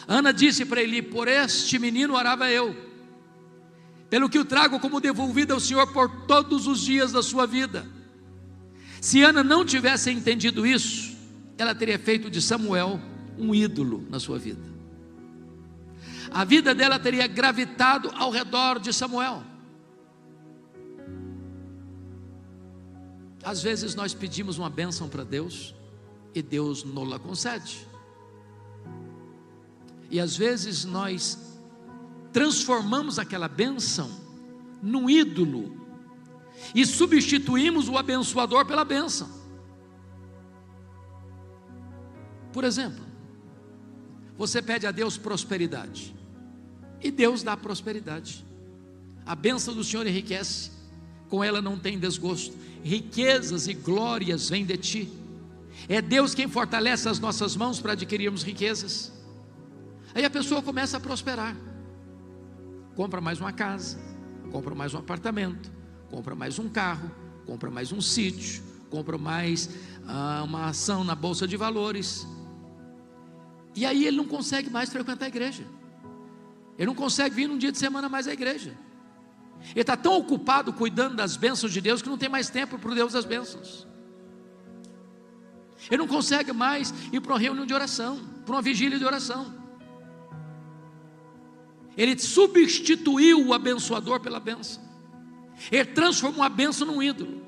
Speaker 1: Ana disse para Eli: por este menino orava eu, pelo que o trago como devolvido ao Senhor por todos os dias da sua vida. Se Ana não tivesse entendido isso, ela teria feito de Samuel um ídolo na sua vida. A vida dela teria gravitado ao redor de Samuel. Às vezes nós pedimos uma bênção para Deus e Deus não a concede. E às vezes nós transformamos aquela bênção num ídolo e substituímos o abençoador pela bênção. Por exemplo, você pede a Deus prosperidade e Deus dá prosperidade. A bênção do Senhor enriquece, com ela não tem desgosto. Riquezas e glórias vêm de ti. É Deus quem fortalece as nossas mãos para adquirirmos riquezas. Aí a pessoa começa a prosperar, compra mais uma casa, compra mais um apartamento, compra mais um carro, compra mais um sítio, compra mais uma ação na bolsa de valores. E aí ele não consegue mais frequentar a igreja, ele não consegue vir num dia de semana mais à igreja. Ele está tão ocupado cuidando das bênçãos de Deus que não tem mais tempo para o Deus das bênçãos. Ele não consegue mais ir para uma reunião de oração, para uma vigília de oração. Ele substituiu o abençoador pela bênção. Ele transformou a bênção num ídolo.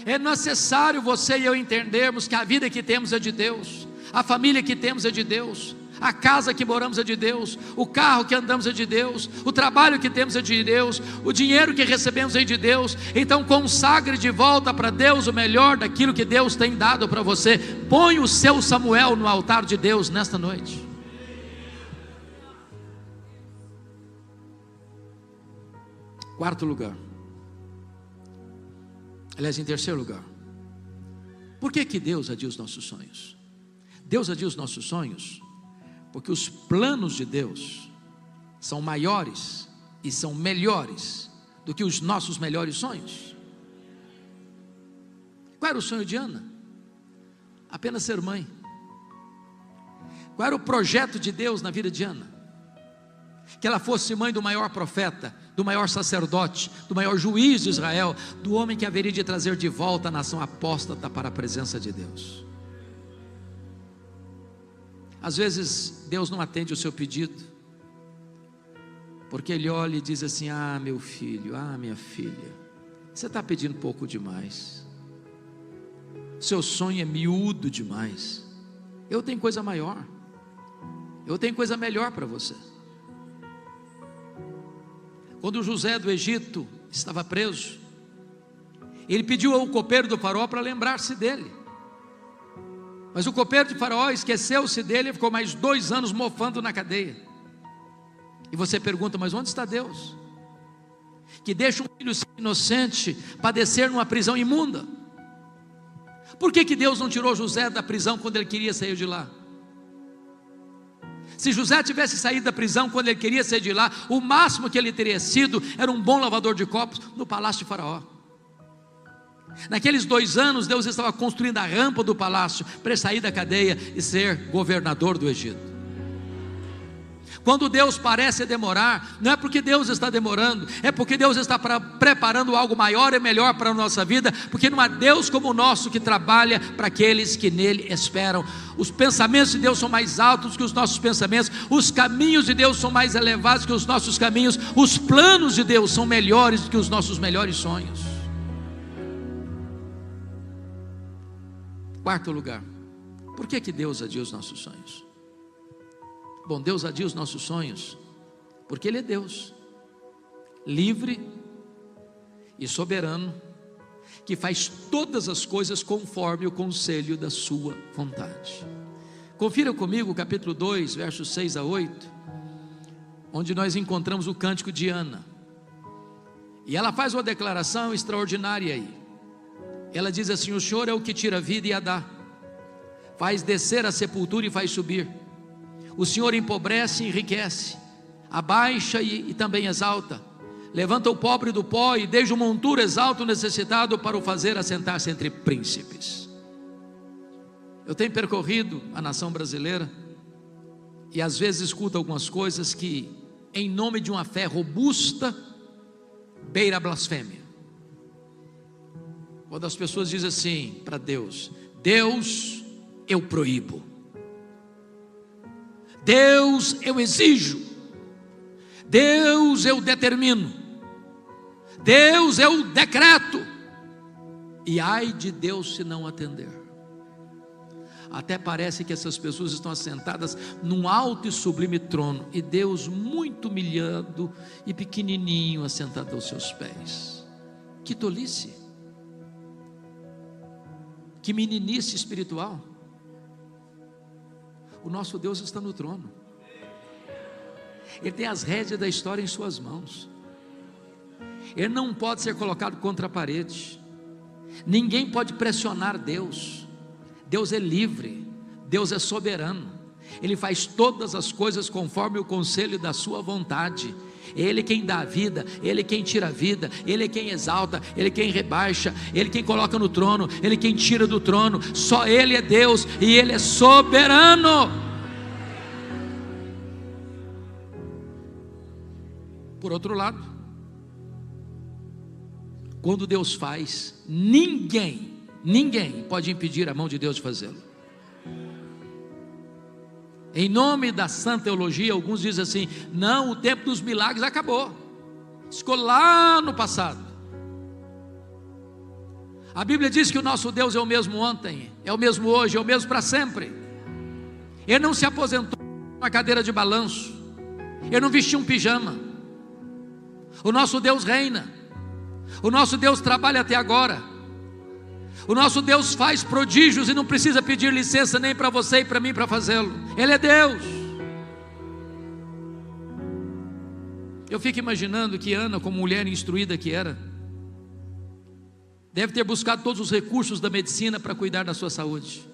Speaker 1: É necessário você e eu entendermos que a vida que temos é de Deus, a família que temos é de Deus, a casa que moramos é de Deus, o carro que andamos é de Deus, o trabalho que temos é de Deus, o dinheiro que recebemos é de Deus. Então consagre de volta para Deus o melhor daquilo que Deus tem dado para você. Põe o seu Samuel no altar de Deus nesta noite. Quarto lugar, aliás, em terceiro lugar, por que Deus adia os nossos sonhos? Deus adia os nossos sonhos porque os planos de Deus são maiores e são melhores do que os nossos melhores sonhos. Qual era o sonho de Ana? Apenas ser mãe. Qual era o projeto de Deus na vida de Ana? Que ela fosse mãe do maior profeta, do maior sacerdote, do maior juiz de Israel, do homem que haveria de trazer de volta a nação apóstata para a presença de Deus. Às vezes Deus não atende o seu pedido, porque Ele olha e diz assim: ah, meu filho, ah, minha filha, você está pedindo pouco demais, seu sonho é miúdo demais, eu tenho coisa maior, eu tenho coisa melhor para você. Quando José do Egito estava preso, ele pediu ao copeiro do faraó para lembrar-se dele, mas o copeiro de faraó esqueceu-se dele e ficou mais 2 anos mofando na cadeia. E você pergunta: mas onde está Deus, que deixa um filho inocente padecer numa prisão imunda? Por que Deus não tirou José da prisão quando ele queria sair de lá? Se José tivesse saído da prisão quando ele queria sair de lá, o máximo que ele teria sido era um bom lavador de copos no palácio de faraó. Naqueles 2 anos Deus estava construindo a rampa do palácio para sair da cadeia e ser governador do Egito. Quando Deus parece demorar, não é porque Deus está demorando, é porque Deus está preparando algo maior e melhor para a nossa vida, porque não há Deus como o nosso que trabalha para aqueles que nele esperam. Os pensamentos de Deus são mais altos que os nossos pensamentos, os caminhos de Deus são mais elevados que os nossos caminhos, os planos de Deus são melhores do que os nossos melhores sonhos. Quarto lugar, por que Deus adia os nossos sonhos? Bom, Deus adia os nossos sonhos porque Ele é Deus, livre e soberano, que faz todas as coisas conforme o conselho da sua vontade. Confira comigo o capítulo 2, versos 6 a 8, onde nós encontramos o cântico de Ana, e ela faz uma declaração extraordinária aí. Ela diz assim: o Senhor é o que tira a vida e a dá, faz descer a sepultura e faz subir. O Senhor empobrece e enriquece, abaixa e também exalta, levanta o pobre do pó e desde o monturo exalta o necessitado para o fazer assentar-se entre príncipes. Eu tenho percorrido a nação brasileira e às vezes escuto algumas coisas que, em nome de uma fé robusta, beira a blasfêmia. Quando as pessoas dizem assim para Deus: Deus, eu proíbo, Deus, eu exijo, Deus, eu determino, Deus, eu decreto, e ai de Deus se não atender. Até parece que essas pessoas estão assentadas num alto e sublime trono, e Deus muito humilhado e pequenininho assentado aos seus pés. Que tolice, que meninice espiritual. O nosso Deus está no trono, Ele tem as rédeas da história em suas mãos, Ele não pode ser colocado contra a parede, ninguém pode pressionar Deus. Deus é livre, Deus é soberano, Ele faz todas as coisas conforme o conselho da sua vontade. Ele quem dá a vida, Ele quem tira a vida, Ele quem exalta, Ele quem rebaixa, Ele quem coloca no trono, Ele quem tira do trono. Só Ele é Deus e Ele é soberano. Por outro lado, quando Deus faz, ninguém pode impedir a mão de Deus de fazê-lo. Em nome da sã teologia, alguns dizem assim: não, o tempo dos milagres acabou, ficou lá no passado. A Bíblia diz que o nosso Deus é o mesmo ontem, é o mesmo hoje, é o mesmo para sempre. Ele não se aposentou numa cadeira de balanço, Ele não vestiu um pijama. O nosso Deus reina, o nosso Deus trabalha até agora, o nosso Deus faz prodígios e não precisa pedir licença nem para você e para mim para fazê-lo. Ele é Deus. Eu fico imaginando que Ana, como mulher instruída que era, deve ter buscado todos os recursos da medicina para cuidar da sua saúde,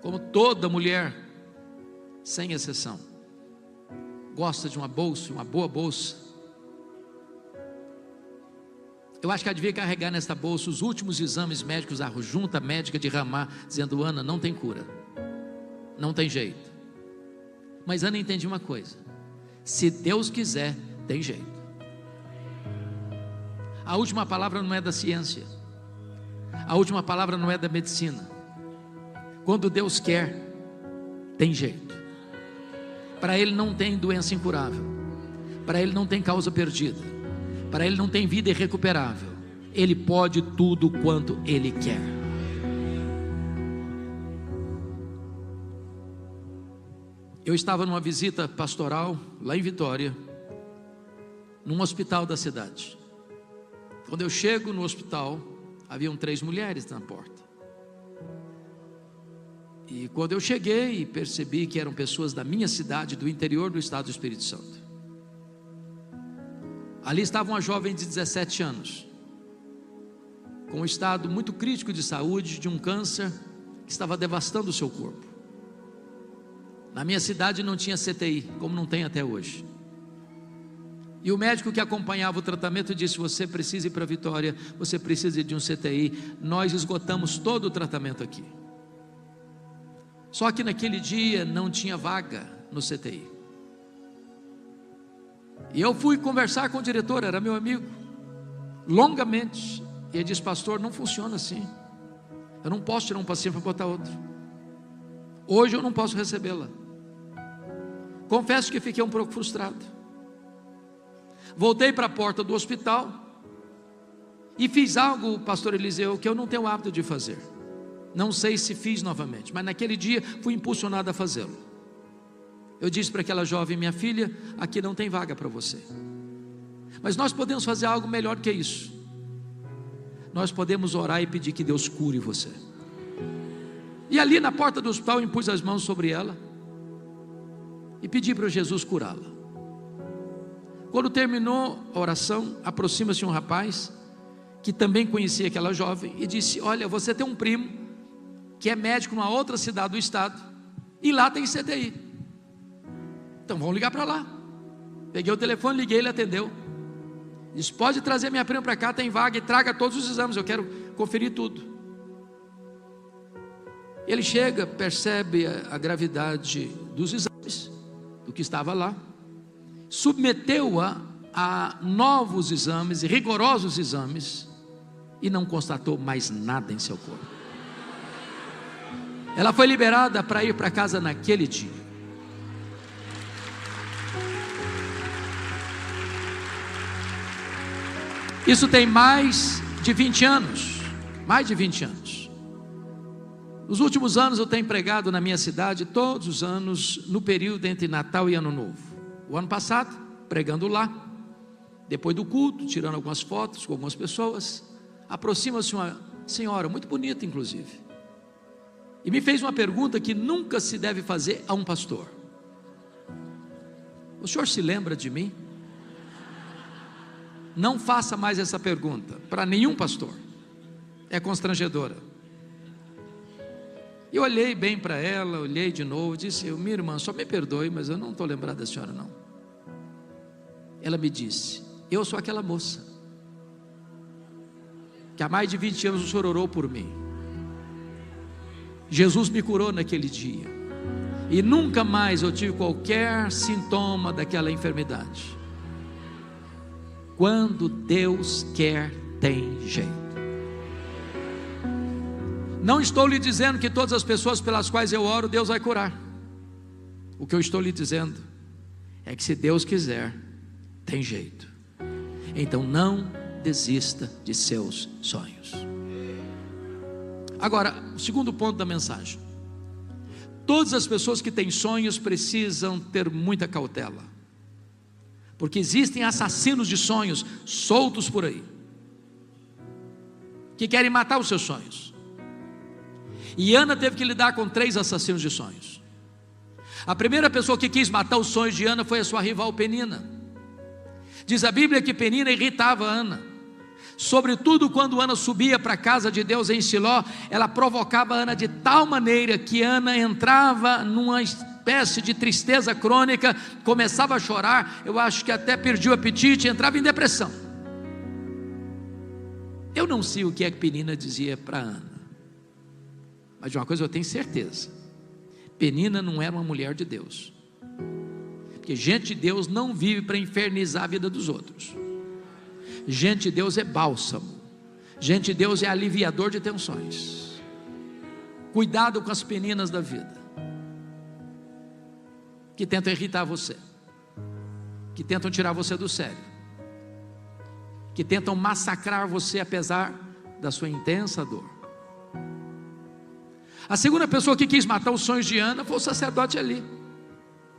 Speaker 1: como toda mulher, sem exceção, gosta de uma bolsa, uma boa bolsa. Eu acho que ela devia carregar nesta bolsa os últimos exames médicos da junta médica de Ramá, dizendo: Ana, não tem cura, não tem jeito. Mas Ana entendia uma coisa: se Deus quiser, tem jeito. A última palavra não é da ciência, a última palavra não é da medicina. Quando Deus quer, tem jeito. Para Ele não tem doença incurável, para Ele não tem causa perdida, para Ele não tem vida irrecuperável. Ele pode tudo quanto Ele quer. Eu estava numa visita pastoral lá em Vitória, num hospital da cidade. Quando eu chego no hospital, haviam 3 mulheres na porta. E quando eu cheguei, percebi que eram pessoas da minha cidade, do interior do estado do Espírito Santo. Ali estava uma jovem de 17 anos, com um estado muito crítico de saúde, de um câncer que estava devastando o seu corpo. Na minha cidade não tinha CTI, como não tem até hoje. E o médico que acompanhava o tratamento disse: você precisa ir para Vitória, você precisa de um CTI. Nós esgotamos todo o tratamento aqui. Só que naquele dia não tinha vaga no CTI. E eu fui conversar com o diretor, era meu amigo, longamente. E ele disse: pastor, não funciona assim. Eu não posso tirar um paciente para botar outro. Hoje eu não posso recebê-la. Confesso que fiquei um pouco frustrado. Voltei para a porta do hospital e fiz algo, pastor Eliseu, que eu não tenho o hábito de fazer. Não sei se fiz novamente, mas naquele dia fui impulsionado a fazê-lo. Eu disse para aquela jovem: minha filha, aqui não tem vaga para você, mas nós podemos fazer algo melhor que isso. Nós podemos orar e pedir que Deus cure você. E ali na porta do hospital impus as mãos sobre ela e pedi para Jesus curá-la. Quando terminou a oração, aproxima-se um rapaz que também conhecia aquela jovem e disse: olha, você tem um primo que é médico numa outra cidade do estado, e lá tem CTI, então vamos ligar para lá. Peguei o telefone, liguei, ele atendeu. Disse: pode trazer minha prima para cá, tem vaga, e traga todos os exames, eu quero conferir tudo. Ele chega, percebe a gravidade dos exames, do que estava lá, submeteu-a a novos exames, rigorosos exames, e não constatou mais nada em seu corpo. Ela foi liberada para ir para casa naquele dia. Isso tem mais de 20 anos. Mais de 20 anos. Nos últimos anos eu tenho pregado na minha cidade, todos os anos, no período entre Natal e Ano Novo. O ano passado, pregando lá, depois do culto, tirando algumas fotos com algumas pessoas, aproxima-se uma senhora, muito bonita inclusive, e me fez uma pergunta que nunca se deve fazer a um pastor: o senhor se lembra de mim? Não faça mais essa pergunta para nenhum pastor, é constrangedora. Eu olhei bem para ela, olhei de novo, disse: minha irmã, só me perdoe, mas eu não estou lembrado da senhora não. Ela me disse: eu sou aquela moça que há mais de 20 anos o senhor orou por mim. Jesus me curou naquele dia, e nunca mais eu tive qualquer sintoma daquela enfermidade. Quando Deus quer, tem jeito. Não estou lhe dizendo que todas as pessoas pelas quais eu oro, Deus vai curar. O que eu estou lhe dizendo é que se Deus quiser, tem jeito. Então não desista de seus sonhos. Agora, o segundo ponto da mensagem: todas as pessoas que têm sonhos precisam ter muita cautela, porque existem assassinos de sonhos soltos por aí, que querem matar os seus sonhos. E Ana teve que lidar com 3 assassinos de sonhos. A primeira pessoa que quis matar os sonhos de Ana foi a sua rival Penina. Diz a Bíblia que Penina irritava Ana, sobretudo quando Ana subia para a casa de Deus em Siló. Ela provocava Ana de tal maneira que Ana entrava numa espécie de tristeza crônica, começava a chorar, eu acho que até perdia o apetite, entrava em depressão. Eu não sei o que é que Penina dizia para Ana, mas de uma coisa eu tenho certeza: Penina não era uma mulher de Deus, porque gente de Deus não vive para infernizar a vida dos outros. Gente de Deus é bálsamo, gente de Deus é aliviador de tensões. Cuidado com as peninas da vida, que tentam irritar você, que tentam tirar você do sério, que tentam massacrar você apesar da sua intensa dor. A segunda pessoa que quis matar os sonhos de Ana foi o sacerdote Eli.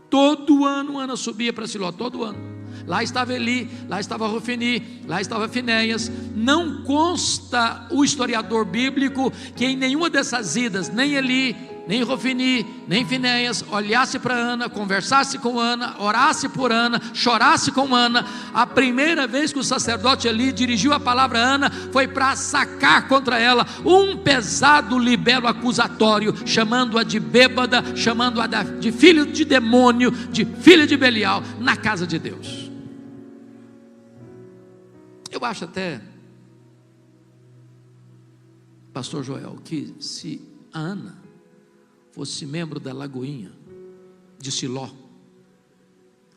Speaker 1: Todo ano Ana subia para Siló, todo ano. Lá estava Eli, lá estava Rofini, lá estava Finéias. Não consta o historiador bíblico que em nenhuma dessas idas, nem Eli, nem Rofini, nem Finéias, olhasse para Ana, conversasse com Ana, orasse por Ana, chorasse com Ana. A primeira vez que o sacerdote Eli dirigiu a palavra a Ana foi para sacar contra ela um pesado libelo acusatório, chamando-a de bêbada, chamando-a de filho de demônio, de filha de Belial, na casa de Deus. Eu acho até, pastor Joel, que se a Ana fosse membro da Lagoinha de Siló,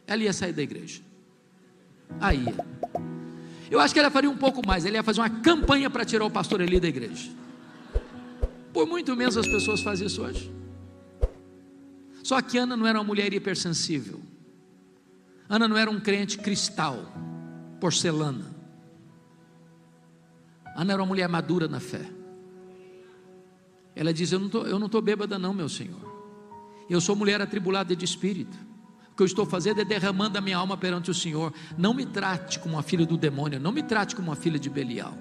Speaker 1: ela ia sair da igreja. Aí, eu acho que ela faria um pouco mais. Ele ia fazer uma campanha para tirar o pastor Eli da igreja. Por muito menos as pessoas fazem isso hoje. Só que Ana não era uma mulher hipersensível. Ana não era um crente cristal, porcelana. Ana era uma mulher madura na fé. Ela diz: eu não estou bêbada não, meu Senhor. Eu sou mulher atribulada de espírito. O que eu estou fazendo é derramando a minha alma perante o Senhor. Não me trate como uma filha do demônio, não me trate como uma filha de Belial.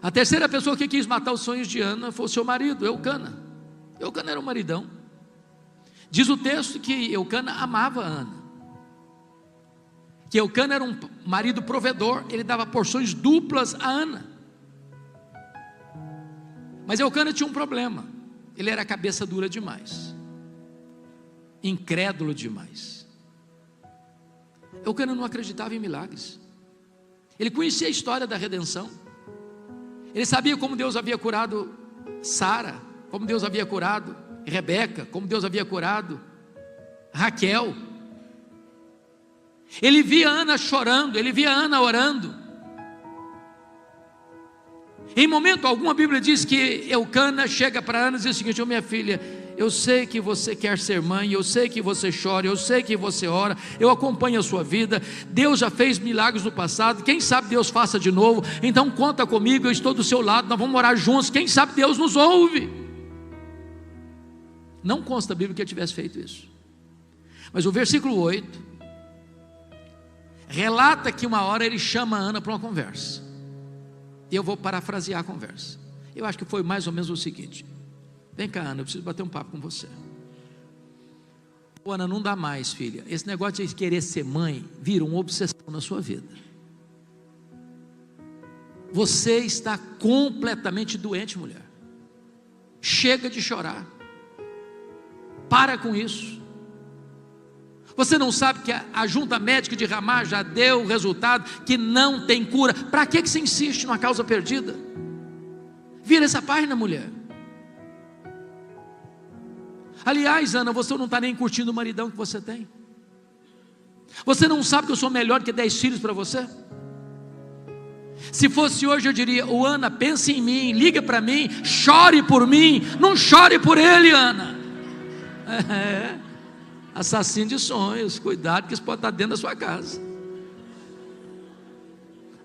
Speaker 1: A terceira pessoa que quis matar os sonhos de Ana foi o seu marido, Eucana. Eucana era um maridão. Diz o texto que Eucana amava Ana, que Eucana era um marido provedor, ele dava porções duplas a Ana. Mas Eucana tinha um problema, ele era cabeça dura demais, incrédulo demais. Eucana não acreditava em milagres. Ele conhecia a história da redenção, ele sabia como Deus havia curado Sara, como Deus havia curado Rebeca, como Deus havia curado Raquel. Ele via Ana chorando, ele via Ana orando. Em momento algum a Bíblia diz que Eucana chega para Ana e diz o seguinte: minha filha, eu sei que você quer ser mãe, eu sei que você chora, eu sei que você ora, eu acompanho a sua vida, Deus já fez milagres no passado, quem sabe Deus faça de novo, então conta comigo, eu estou do seu lado, nós vamos morar juntos, quem sabe Deus nos ouve. Não consta a Bíblia que ele tivesse feito isso, mas o versículo 8 relata que uma hora ele chama a Ana para uma conversa, e eu vou parafrasear a conversa. Eu acho que foi mais ou menos o seguinte: vem cá, Ana, eu preciso bater um papo com você. Ana, não dá mais, filha, esse negócio de querer ser mãe vira uma obsessão na sua vida. Você está completamente doente, mulher. Chega de chorar, para com isso. Você não sabe que a junta médica de Ramá já deu o resultado que não tem cura. Para que você insiste numa causa perdida? Vira essa página, mulher. Aliás, Ana, você não está nem curtindo o maridão que você tem. Você não sabe que eu sou melhor que 10 filhos para você? Se fosse hoje eu diria: Ana, pense em mim, liga para mim, chore por mim, não chore por ele, Ana. Assassino de sonhos, cuidado que isso pode estar dentro da sua casa.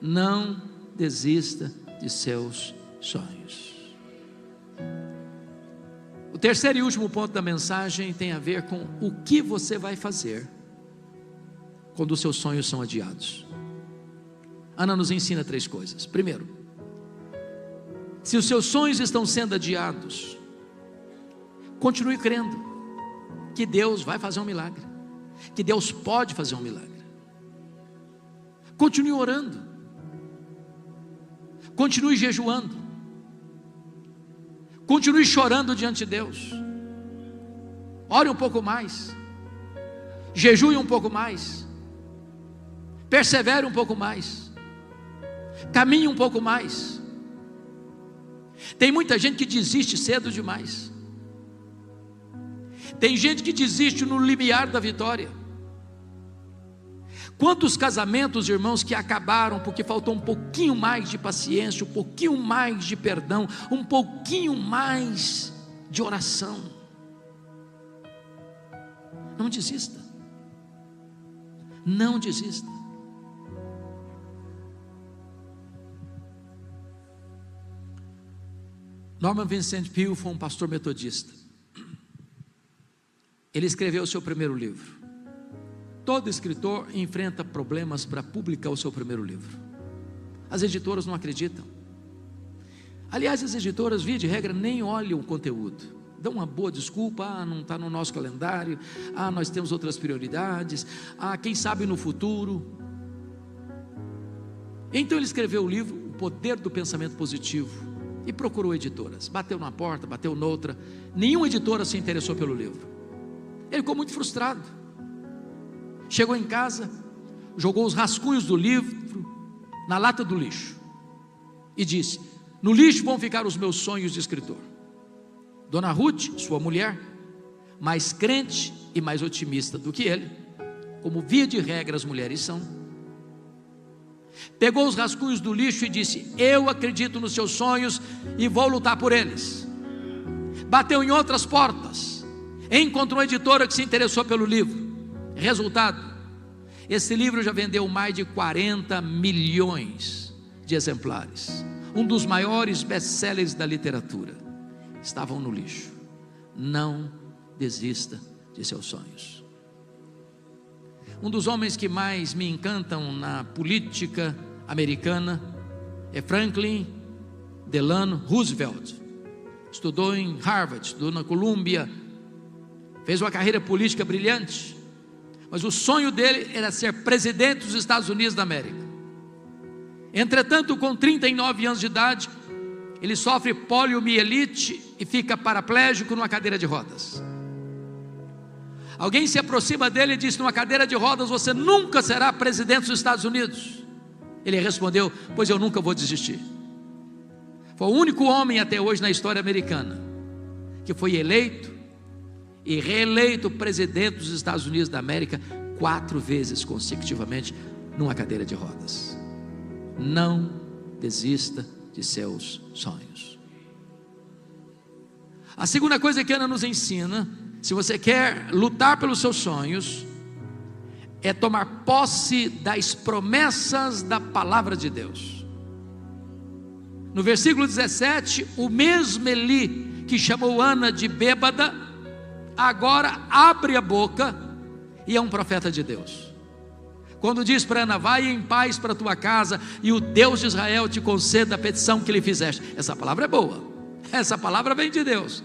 Speaker 1: Não desista de seus sonhos. O terceiro e último ponto da mensagem tem a ver com o que você vai fazer quando os seus sonhos são adiados. Ana nos ensina 3 coisas. Primeiro, se os seus sonhos estão sendo adiados, continue crendo que Deus vai fazer um milagre, que Deus pode fazer um milagre. Continue orando, continue jejuando, continue chorando diante de Deus. Ore um pouco mais, jejue um pouco mais, persevere um pouco mais, caminhe um pouco mais. Tem muita gente que desiste cedo demais. Tem gente que desiste no limiar da vitória. Quantos casamentos, irmãos, que acabaram porque faltou um pouquinho mais de paciência, um pouquinho mais de perdão, um pouquinho mais de oração. Não desista. Não desista. Norman Vincent Peale foi um pastor metodista. Ele escreveu o seu primeiro livro. Todo escritor enfrenta problemas para publicar o seu primeiro livro. As editoras não acreditam. Aliás, as editoras, via de regra, nem olham o conteúdo. Dão uma boa desculpa: não está no nosso calendário, nós temos outras prioridades, quem sabe no futuro. Então ele escreveu o livro O Poder do Pensamento Positivo e procurou editoras. Bateu na porta, bateu noutra, nenhuma editora se interessou pelo livro. Ele ficou muito frustrado. Chegou em casa, jogou os rascunhos do livro na lata do lixo e disse: no lixo vão ficar os meus sonhos de escritor. Dona Ruth, sua mulher, mais crente e mais otimista do que ele, como via de regra as mulheres são, pegou os rascunhos do lixo e disse: eu acredito nos seus sonhos e vou lutar por eles. Bateu em outras portas, encontrou uma editora que se interessou pelo livro. Resultado, esse livro já vendeu mais de 40 milhões de exemplares, um dos maiores best-sellers da literatura. Estavam no lixo. Não desista de seus sonhos. Um dos homens que mais me encantam na política americana é Franklin Delano Roosevelt. Estudou em Harvard, estudou na Columbia, fez uma carreira política brilhante, mas o sonho dele era ser presidente dos Estados Unidos da América. Entretanto, com 39 anos de idade, ele sofre poliomielite e fica paraplégico numa cadeira de rodas. Alguém se aproxima dele e diz: numa cadeira de rodas você nunca será presidente dos Estados Unidos. Ele respondeu: pois eu nunca vou desistir. Foi o único homem até hoje na história americana que foi eleito e reeleito presidente dos Estados Unidos da América 4 vezes consecutivamente numa cadeira de rodas. Não desista de seus sonhos. A segunda coisa que Ana nos ensina, se você quer lutar pelos seus sonhos, é tomar posse das promessas da palavra de Deus. No versículo 17, o mesmo Eli que chamou Ana de bêbada, agora abre a boca e é um profeta de Deus. Quando diz para Ana: vai em paz para a tua casa e o Deus de Israel te conceda a petição que lhe fizeste. Essa palavra é boa, essa palavra vem de Deus.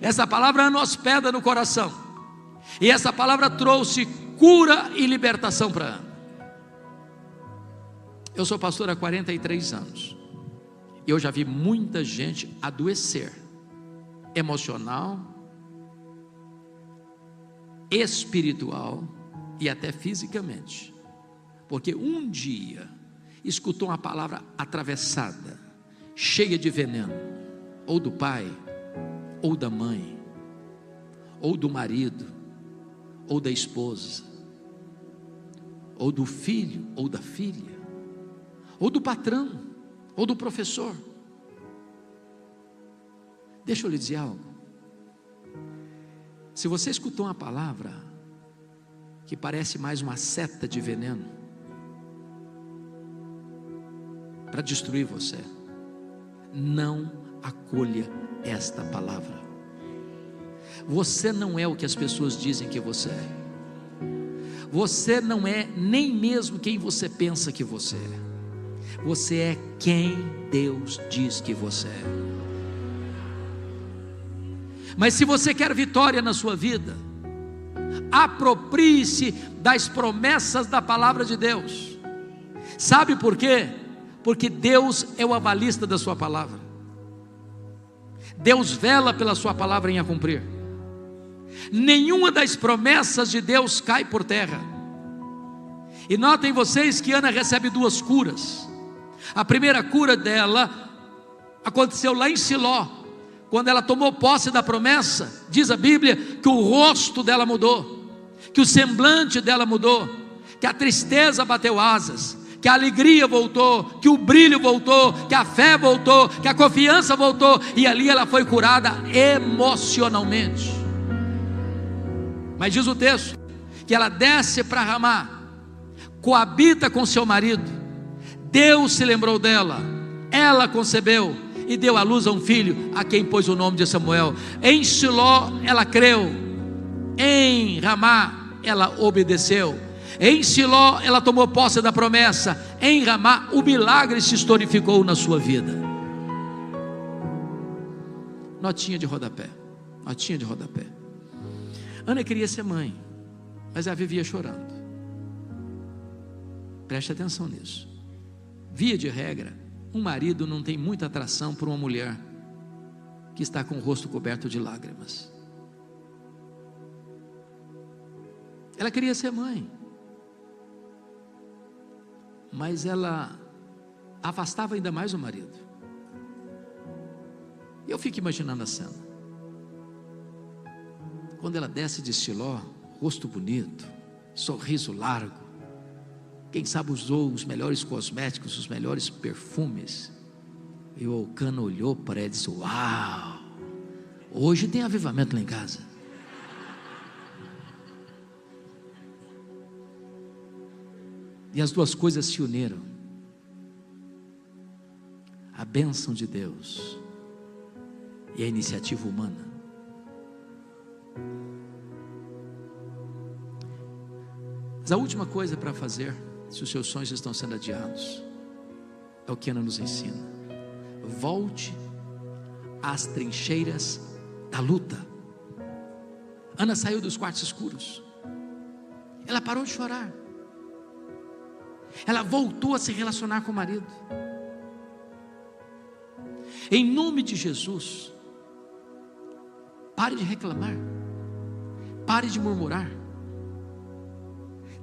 Speaker 1: Essa palavra Ana hospeda no coração, e essa palavra trouxe cura e libertação para Ana. Eu sou pastor há 43 anos, e eu já vi muita gente adoecer, emocional, espiritual e até fisicamente, porque um dia escutou uma palavra atravessada, cheia de veneno, ou do pai, ou da mãe, ou do marido, ou da esposa, ou do filho, ou da filha, ou do patrão, ou do professor. Deixa eu lhe dizer algo. Se você escutou uma palavra que parece mais uma seta de veneno para destruir você, não acolha esta palavra. Você não é o que as pessoas dizem que você é. Você não é nem mesmo quem você pensa que você é. Você é quem Deus diz que você é. Mas se você quer vitória na sua vida, aproprie-se das promessas da palavra de Deus. Sabe por quê? Porque Deus é o avalista da sua palavra. Deus vela pela sua palavra em a cumprir. Nenhuma das promessas de Deus cai por terra. E notem vocês que Ana recebe 2 curas. A primeira cura dela aconteceu lá em Siló, quando ela tomou posse da promessa. Diz a Bíblia que o rosto dela mudou, que o semblante dela mudou, que a tristeza bateu asas, que a alegria voltou, que o brilho voltou, que a fé voltou, que a confiança voltou, e ali ela foi curada emocionalmente. Mas diz o texto que ela desce para Ramá, coabita com seu marido. Deus se lembrou dela, ela concebeu e deu à luz a um filho, a quem pôs o nome de Samuel. Em Siló ela creu, em Ramá ela obedeceu. Em Siló ela tomou posse da promessa, em Ramá o milagre se historificou na sua vida. Notinha de rodapé, notinha de rodapé. Ana queria ser mãe, mas ela vivia chorando. Preste atenção nisso. Via de regra, um marido não tem muita atração por uma mulher que está com o rosto coberto de lágrimas. Ela queria ser mãe, mas ela afastava ainda mais o marido. Eu fico imaginando a cena. Quando ela desce de Siló, rosto bonito, sorriso largo, quem sabe usou os melhores cosméticos, os melhores perfumes, e o Elcano olhou para ele e disse: uau, hoje tem avivamento lá em casa. E as duas coisas se uniram, a bênção de Deus e a iniciativa humana. Mas a última coisa para fazer, se os seus sonhos estão sendo adiados, é o que Ana nos ensina: volte às trincheiras da luta. Ana saiu dos quartos escuros, ela parou de chorar, ela voltou a se relacionar com o marido. Em nome de Jesus, pare de reclamar, pare de murmurar.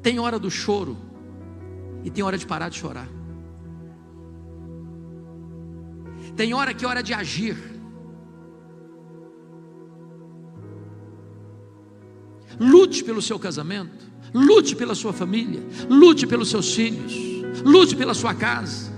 Speaker 1: Tem hora do choro e tem hora de parar de chorar. Tem hora que é hora de agir. Lute pelo seu casamento, lute pela sua família, lute pelos seus filhos, lute pela sua casa.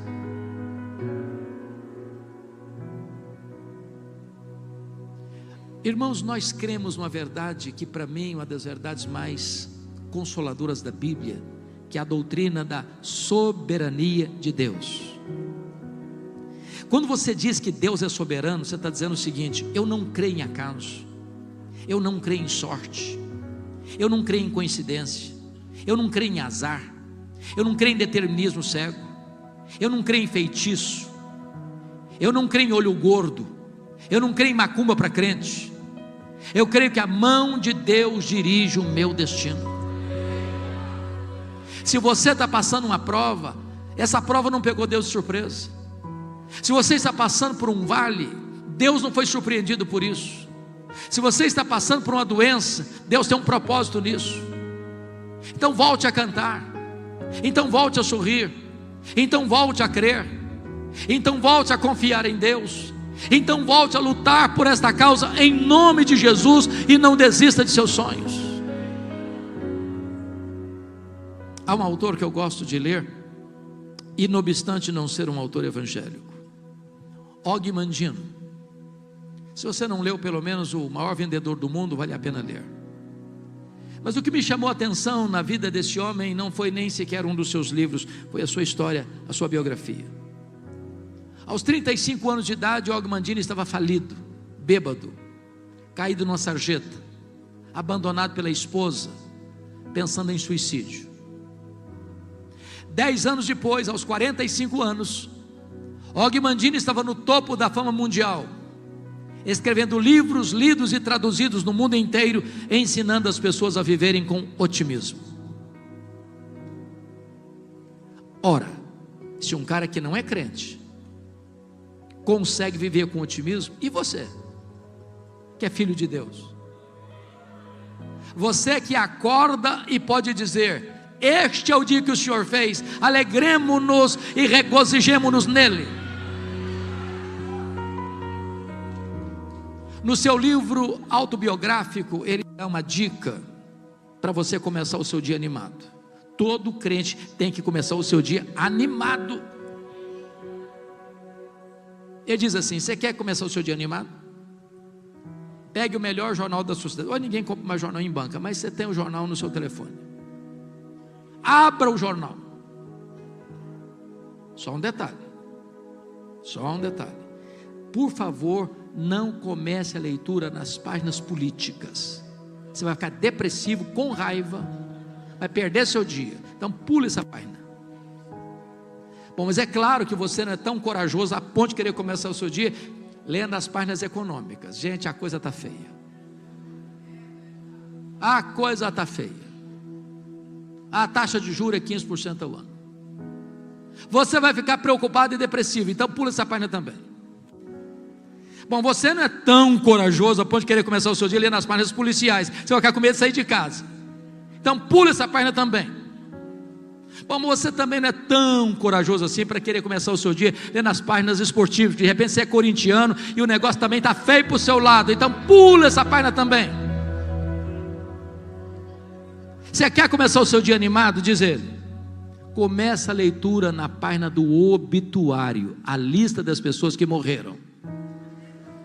Speaker 1: Irmãos, nós cremos numa verdade que para mim é uma das verdades mais consoladoras da Bíblia, que é a doutrina da soberania de Deus. Quando você diz que Deus é soberano, você está dizendo o seguinte: eu não creio em acaso, eu não creio em sorte, eu não creio em coincidência, eu não creio em azar, eu não creio em determinismo cego, eu não creio em feitiço, eu não creio em olho gordo, eu não creio em macumba para crente. Eu creio que a mão de Deus dirige o meu destino. Se você está passando uma prova, essa prova não pegou Deus de surpresa. Se você está passando por um vale, Deus não foi surpreendido por isso. Se você está passando por uma doença, Deus tem um propósito nisso. Então volte a cantar, então volte a sorrir, então volte a crer, então volte a confiar em Deus, então volte a lutar por esta causa em nome de Jesus, e não desista de seus sonhos. Há um autor que eu gosto de ler, e não obstante não ser um autor evangélico, Og Mandino. Se você não leu pelo menos O Maior Vendedor do Mundo, vale a pena ler. Mas o que me chamou a atenção na vida desse homem não foi nem sequer um dos seus livros, foi a sua história, a sua biografia. Aos 35 anos de idade, Og Mandino estava falido, bêbado, caído numa sarjeta, abandonado pela esposa, pensando em suicídio. 10 anos depois, aos 45 anos, Og Mandino estava no topo da fama mundial, escrevendo livros lidos e traduzidos no mundo inteiro, ensinando as pessoas a viverem com otimismo. Ora, se um cara que não é crente consegue viver com otimismo, e você, que é filho de Deus, você que acorda e pode dizer: este é o dia que o Senhor fez, alegremo-nos e regozijemo-nos nele. No seu livro autobiográfico, ele dá uma dica para você começar o seu dia animado. Todo crente tem que começar o seu dia animado. Ele diz assim: você quer começar o seu dia animado? Pegue o melhor jornal da sua cidade. Ou ninguém compra mais jornal em banca, mas você tem o jornal no seu telefone. Abra o jornal. Só um detalhe. Por favor, não comece a leitura nas páginas políticas. Você vai ficar depressivo, com raiva, vai perder seu dia. Então pule essa página. Bom, mas é claro que você não é tão corajoso a ponto de querer começar o seu dia lendo as páginas econômicas. Gente, a coisa está feia. A coisa está feia. A taxa de juros é 15% ao ano. Você vai ficar preocupado e depressivo, então pula essa página também. Bom, você não é tão corajoso a ponto de querer começar o seu dia lendo as páginas policiais. Você vai ficar com medo de sair de casa. Então pula essa página também. Bom, você também não é tão corajoso assim para querer começar o seu dia lendo as páginas esportivas. De repente você é corintiano e o negócio também está feio para o seu lado. Então pula essa página também. Você quer começar o seu dia animado? Diz ele. Começa a leitura na página do obituário, a lista das pessoas que morreram.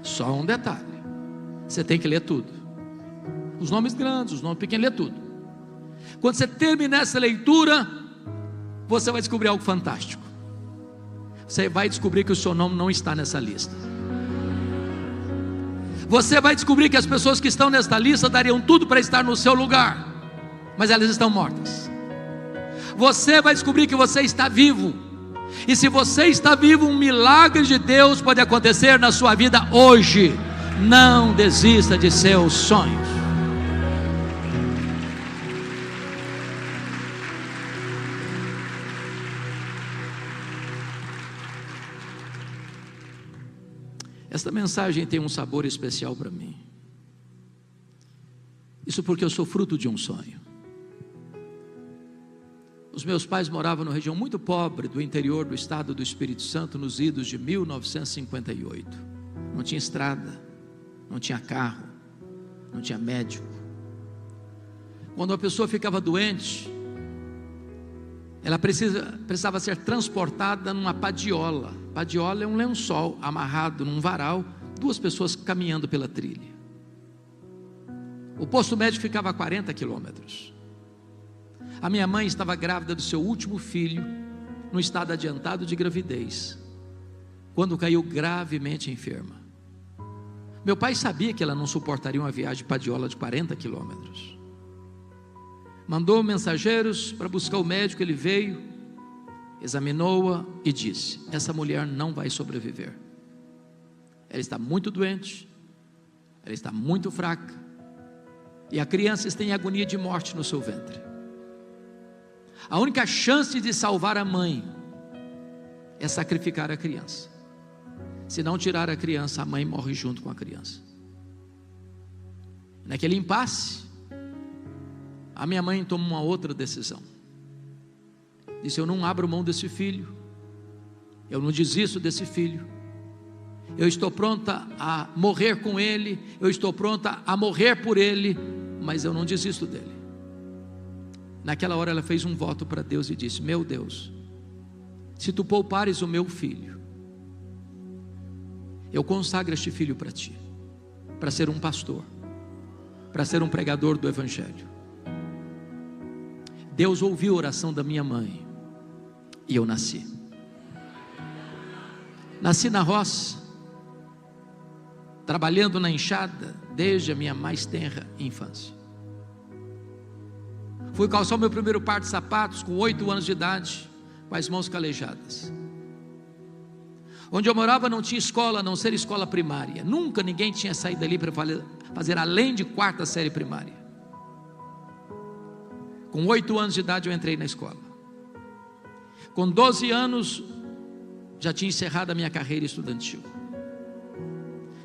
Speaker 1: Só um detalhe: você tem que ler tudo. Os nomes grandes, os nomes pequenos, lê tudo. Quando você terminar essa leitura, você vai descobrir algo fantástico. Você vai descobrir que o seu nome não está nessa lista. Você vai descobrir que as pessoas que estão nesta lista dariam tudo para estar no seu lugar, mas elas estão mortas. Você vai descobrir que você está vivo. E se você está vivo, um milagre de Deus pode acontecer na sua vida hoje. Não desista de seus sonhos. Esta mensagem tem um sabor especial para mim. Isso porque eu sou fruto de um sonho. Os meus pais moravam numa região muito pobre do interior do estado do Espírito Santo, nos idos de 1958. Não tinha estrada, não tinha carro, não tinha médico. Quando uma pessoa ficava doente, ela precisava ser transportada numa padiola. Padiola é um lençol amarrado num varal, duas pessoas caminhando pela trilha. O posto médico ficava a 40 quilômetros. A minha mãe estava grávida do seu último filho, no estado adiantado de gravidez, quando caiu gravemente enferma. Meu pai sabia que ela não suportaria uma viagem padiola de 40 quilômetros. Mandou mensageiros para buscar o médico. Ele veio, examinou-a e disse: essa mulher não vai sobreviver. Ela está muito doente, ela está muito fraca, e a criança está em agonia de morte no seu ventre. A única chance de salvar a mãe é sacrificar a criança. Se não tirar a criança, a mãe morre junto com a criança. Naquele impasse, a minha mãe tomou uma outra decisão. Disse: eu não abro mão desse filho, eu não desisto desse filho, eu estou pronta a morrer com ele, eu estou pronta a morrer por ele, mas eu não desisto dele. Naquela hora ela fez um voto para Deus e disse: meu Deus, se tu poupares o meu filho, eu consagro este filho para ti, para ser um pastor, para ser um pregador do evangelho. Deus ouviu a oração da minha mãe e eu nasci. Nasci na roça, trabalhando na enxada desde a minha mais tenra infância. Fui calçar o meu primeiro par de sapatos com 8 anos de idade, com as mãos calejadas. Onde eu morava não tinha escola, a não ser escola primária. Nunca ninguém tinha saído dali para fazer além de 4ª série primária. Com 8 anos de idade eu entrei na escola. Com 12 anos já tinha encerrado a minha carreira estudantil.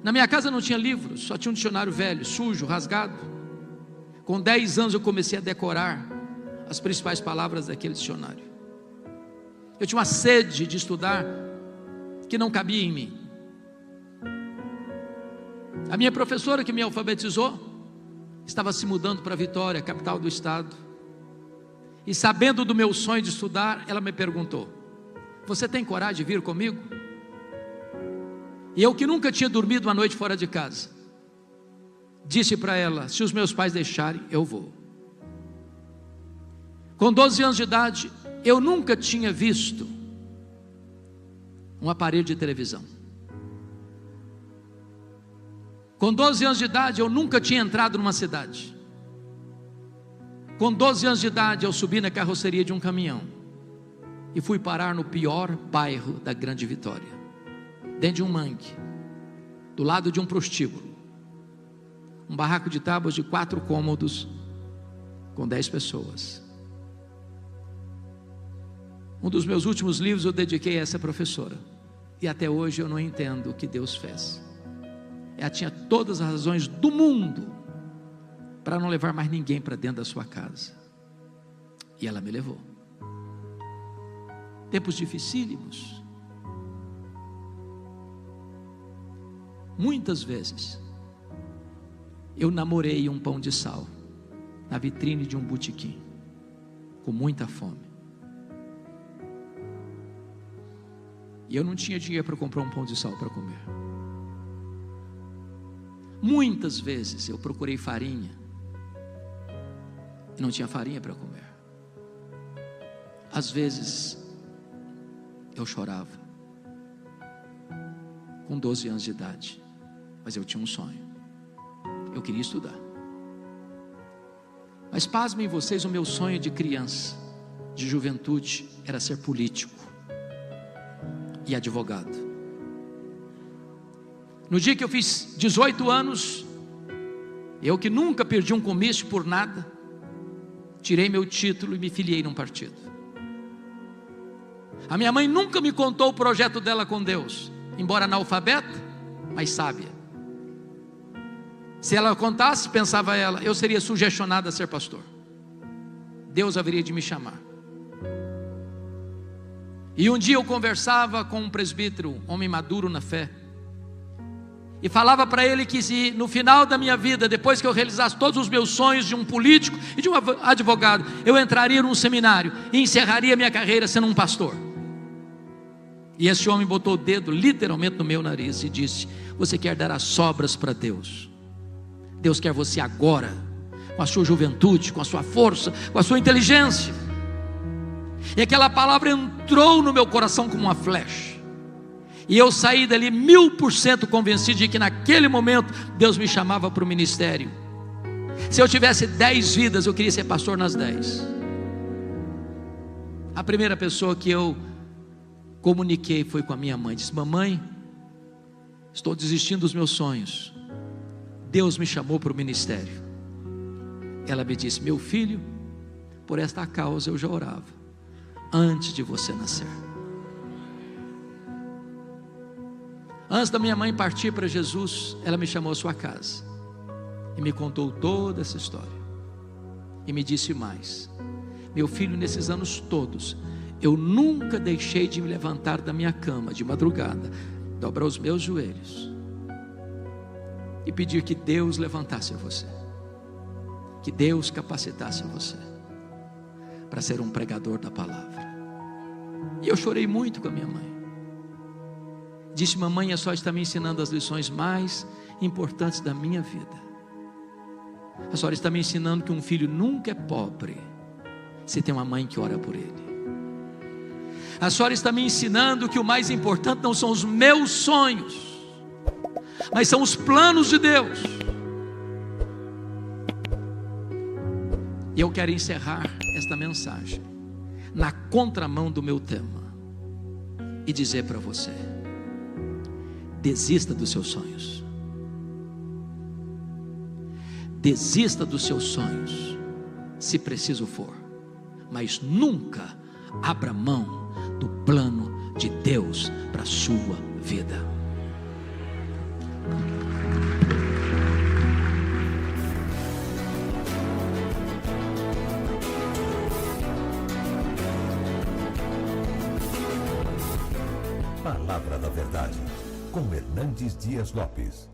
Speaker 1: Na minha casa não tinha livros, só tinha um dicionário velho, sujo, rasgado. Com 10 anos eu comecei a decorar as principais palavras daquele dicionário. Eu tinha uma sede de estudar que não cabia em mim. A minha professora que me alfabetizou estava se mudando para Vitória, capital do estado. E sabendo do meu sonho de estudar, ela me perguntou: você tem coragem de vir comigo? E eu, que nunca tinha dormido uma noite fora de casa, disse para ela: se os meus pais deixarem, eu vou. Com 12 anos de idade, eu nunca tinha visto um aparelho de televisão. Com 12 anos de idade, eu nunca tinha entrado numa cidade. Com 12 anos de idade, eu subi na carroceria de um caminhão e fui parar no pior bairro da Grande Vitória, dentro de um mangue, do lado de um prostíbulo. Um barraco de tábuas de 4 cômodos, com 10 pessoas. Um dos meus últimos livros eu dediquei a essa professora, e até hoje eu não entendo o que Deus fez. Ela tinha todas as razões do mundo para não levar mais ninguém para dentro da sua casa, e ela me levou. Tempos dificílimos. Muitas vezes eu namorei um pão de sal, na vitrine de um botequim, com muita fome. E eu não tinha dinheiro para comprar um pão de sal para comer. Muitas vezes eu procurei farinha e não tinha farinha para comer. Às vezes eu chorava, com 12 anos de idade, mas eu tinha um sonho. Eu queria estudar. Mas pasmem vocês, o meu sonho de criança, de juventude, era ser político e advogado. No dia que eu fiz 18 anos, eu que nunca perdi um comício por nada, tirei meu título e me filiei num partido. A minha mãe nunca me contou o projeto dela com Deus, embora analfabeta, mas sábia. Se ela contasse, pensava ela, eu seria sugestionada a ser pastor. Deus haveria de me chamar. E um dia eu conversava com um presbítero, homem maduro na fé, e falava para ele que se no final da minha vida, depois que eu realizasse todos os meus sonhos de um político e de um advogado, eu entraria num seminário e encerraria minha carreira sendo um pastor. E esse homem botou o dedo literalmente no meu nariz e disse: você quer dar as sobras para Deus? Deus quer você agora, com a sua juventude, com a sua força, com a sua inteligência. E aquela palavra entrou no meu coração como uma flecha, e eu saí dali 1000% convencido de que naquele momento Deus me chamava para o ministério. Se eu tivesse 10 vidas, eu queria ser pastor nas 10. A primeira pessoa que eu comuniquei foi com a minha mãe. Disse: mamãe, estou desistindo dos meus sonhos, Deus me chamou para o ministério. Ela me disse: meu filho, por esta causa eu já orava antes de você nascer. Antes da minha mãe partir para Jesus, ela me chamou à sua casa e me contou toda essa história, e me disse mais: meu filho, nesses anos todos, eu nunca deixei de me levantar da minha cama de madrugada, dobrar os meus joelhos e pedir que Deus levantasse você, que Deus capacitasse você para ser um pregador da palavra. E eu chorei muito com a minha mãe. Disse: mamãe, a senhora está me ensinando as lições mais importantes da minha vida. A senhora está me ensinando que um filho nunca é pobre se tem uma mãe que ora por ele. A senhora está me ensinando que o mais importante não são os meus sonhos, mas são os planos de Deus. E eu quero encerrar esta mensagem na contramão do meu tema e dizer para você: desista dos seus sonhos. Desista dos seus sonhos, se preciso for, mas nunca abra mão do plano de Deus para a sua vida.
Speaker 2: Palavra da Verdade, com Hernandes Dias Lopes.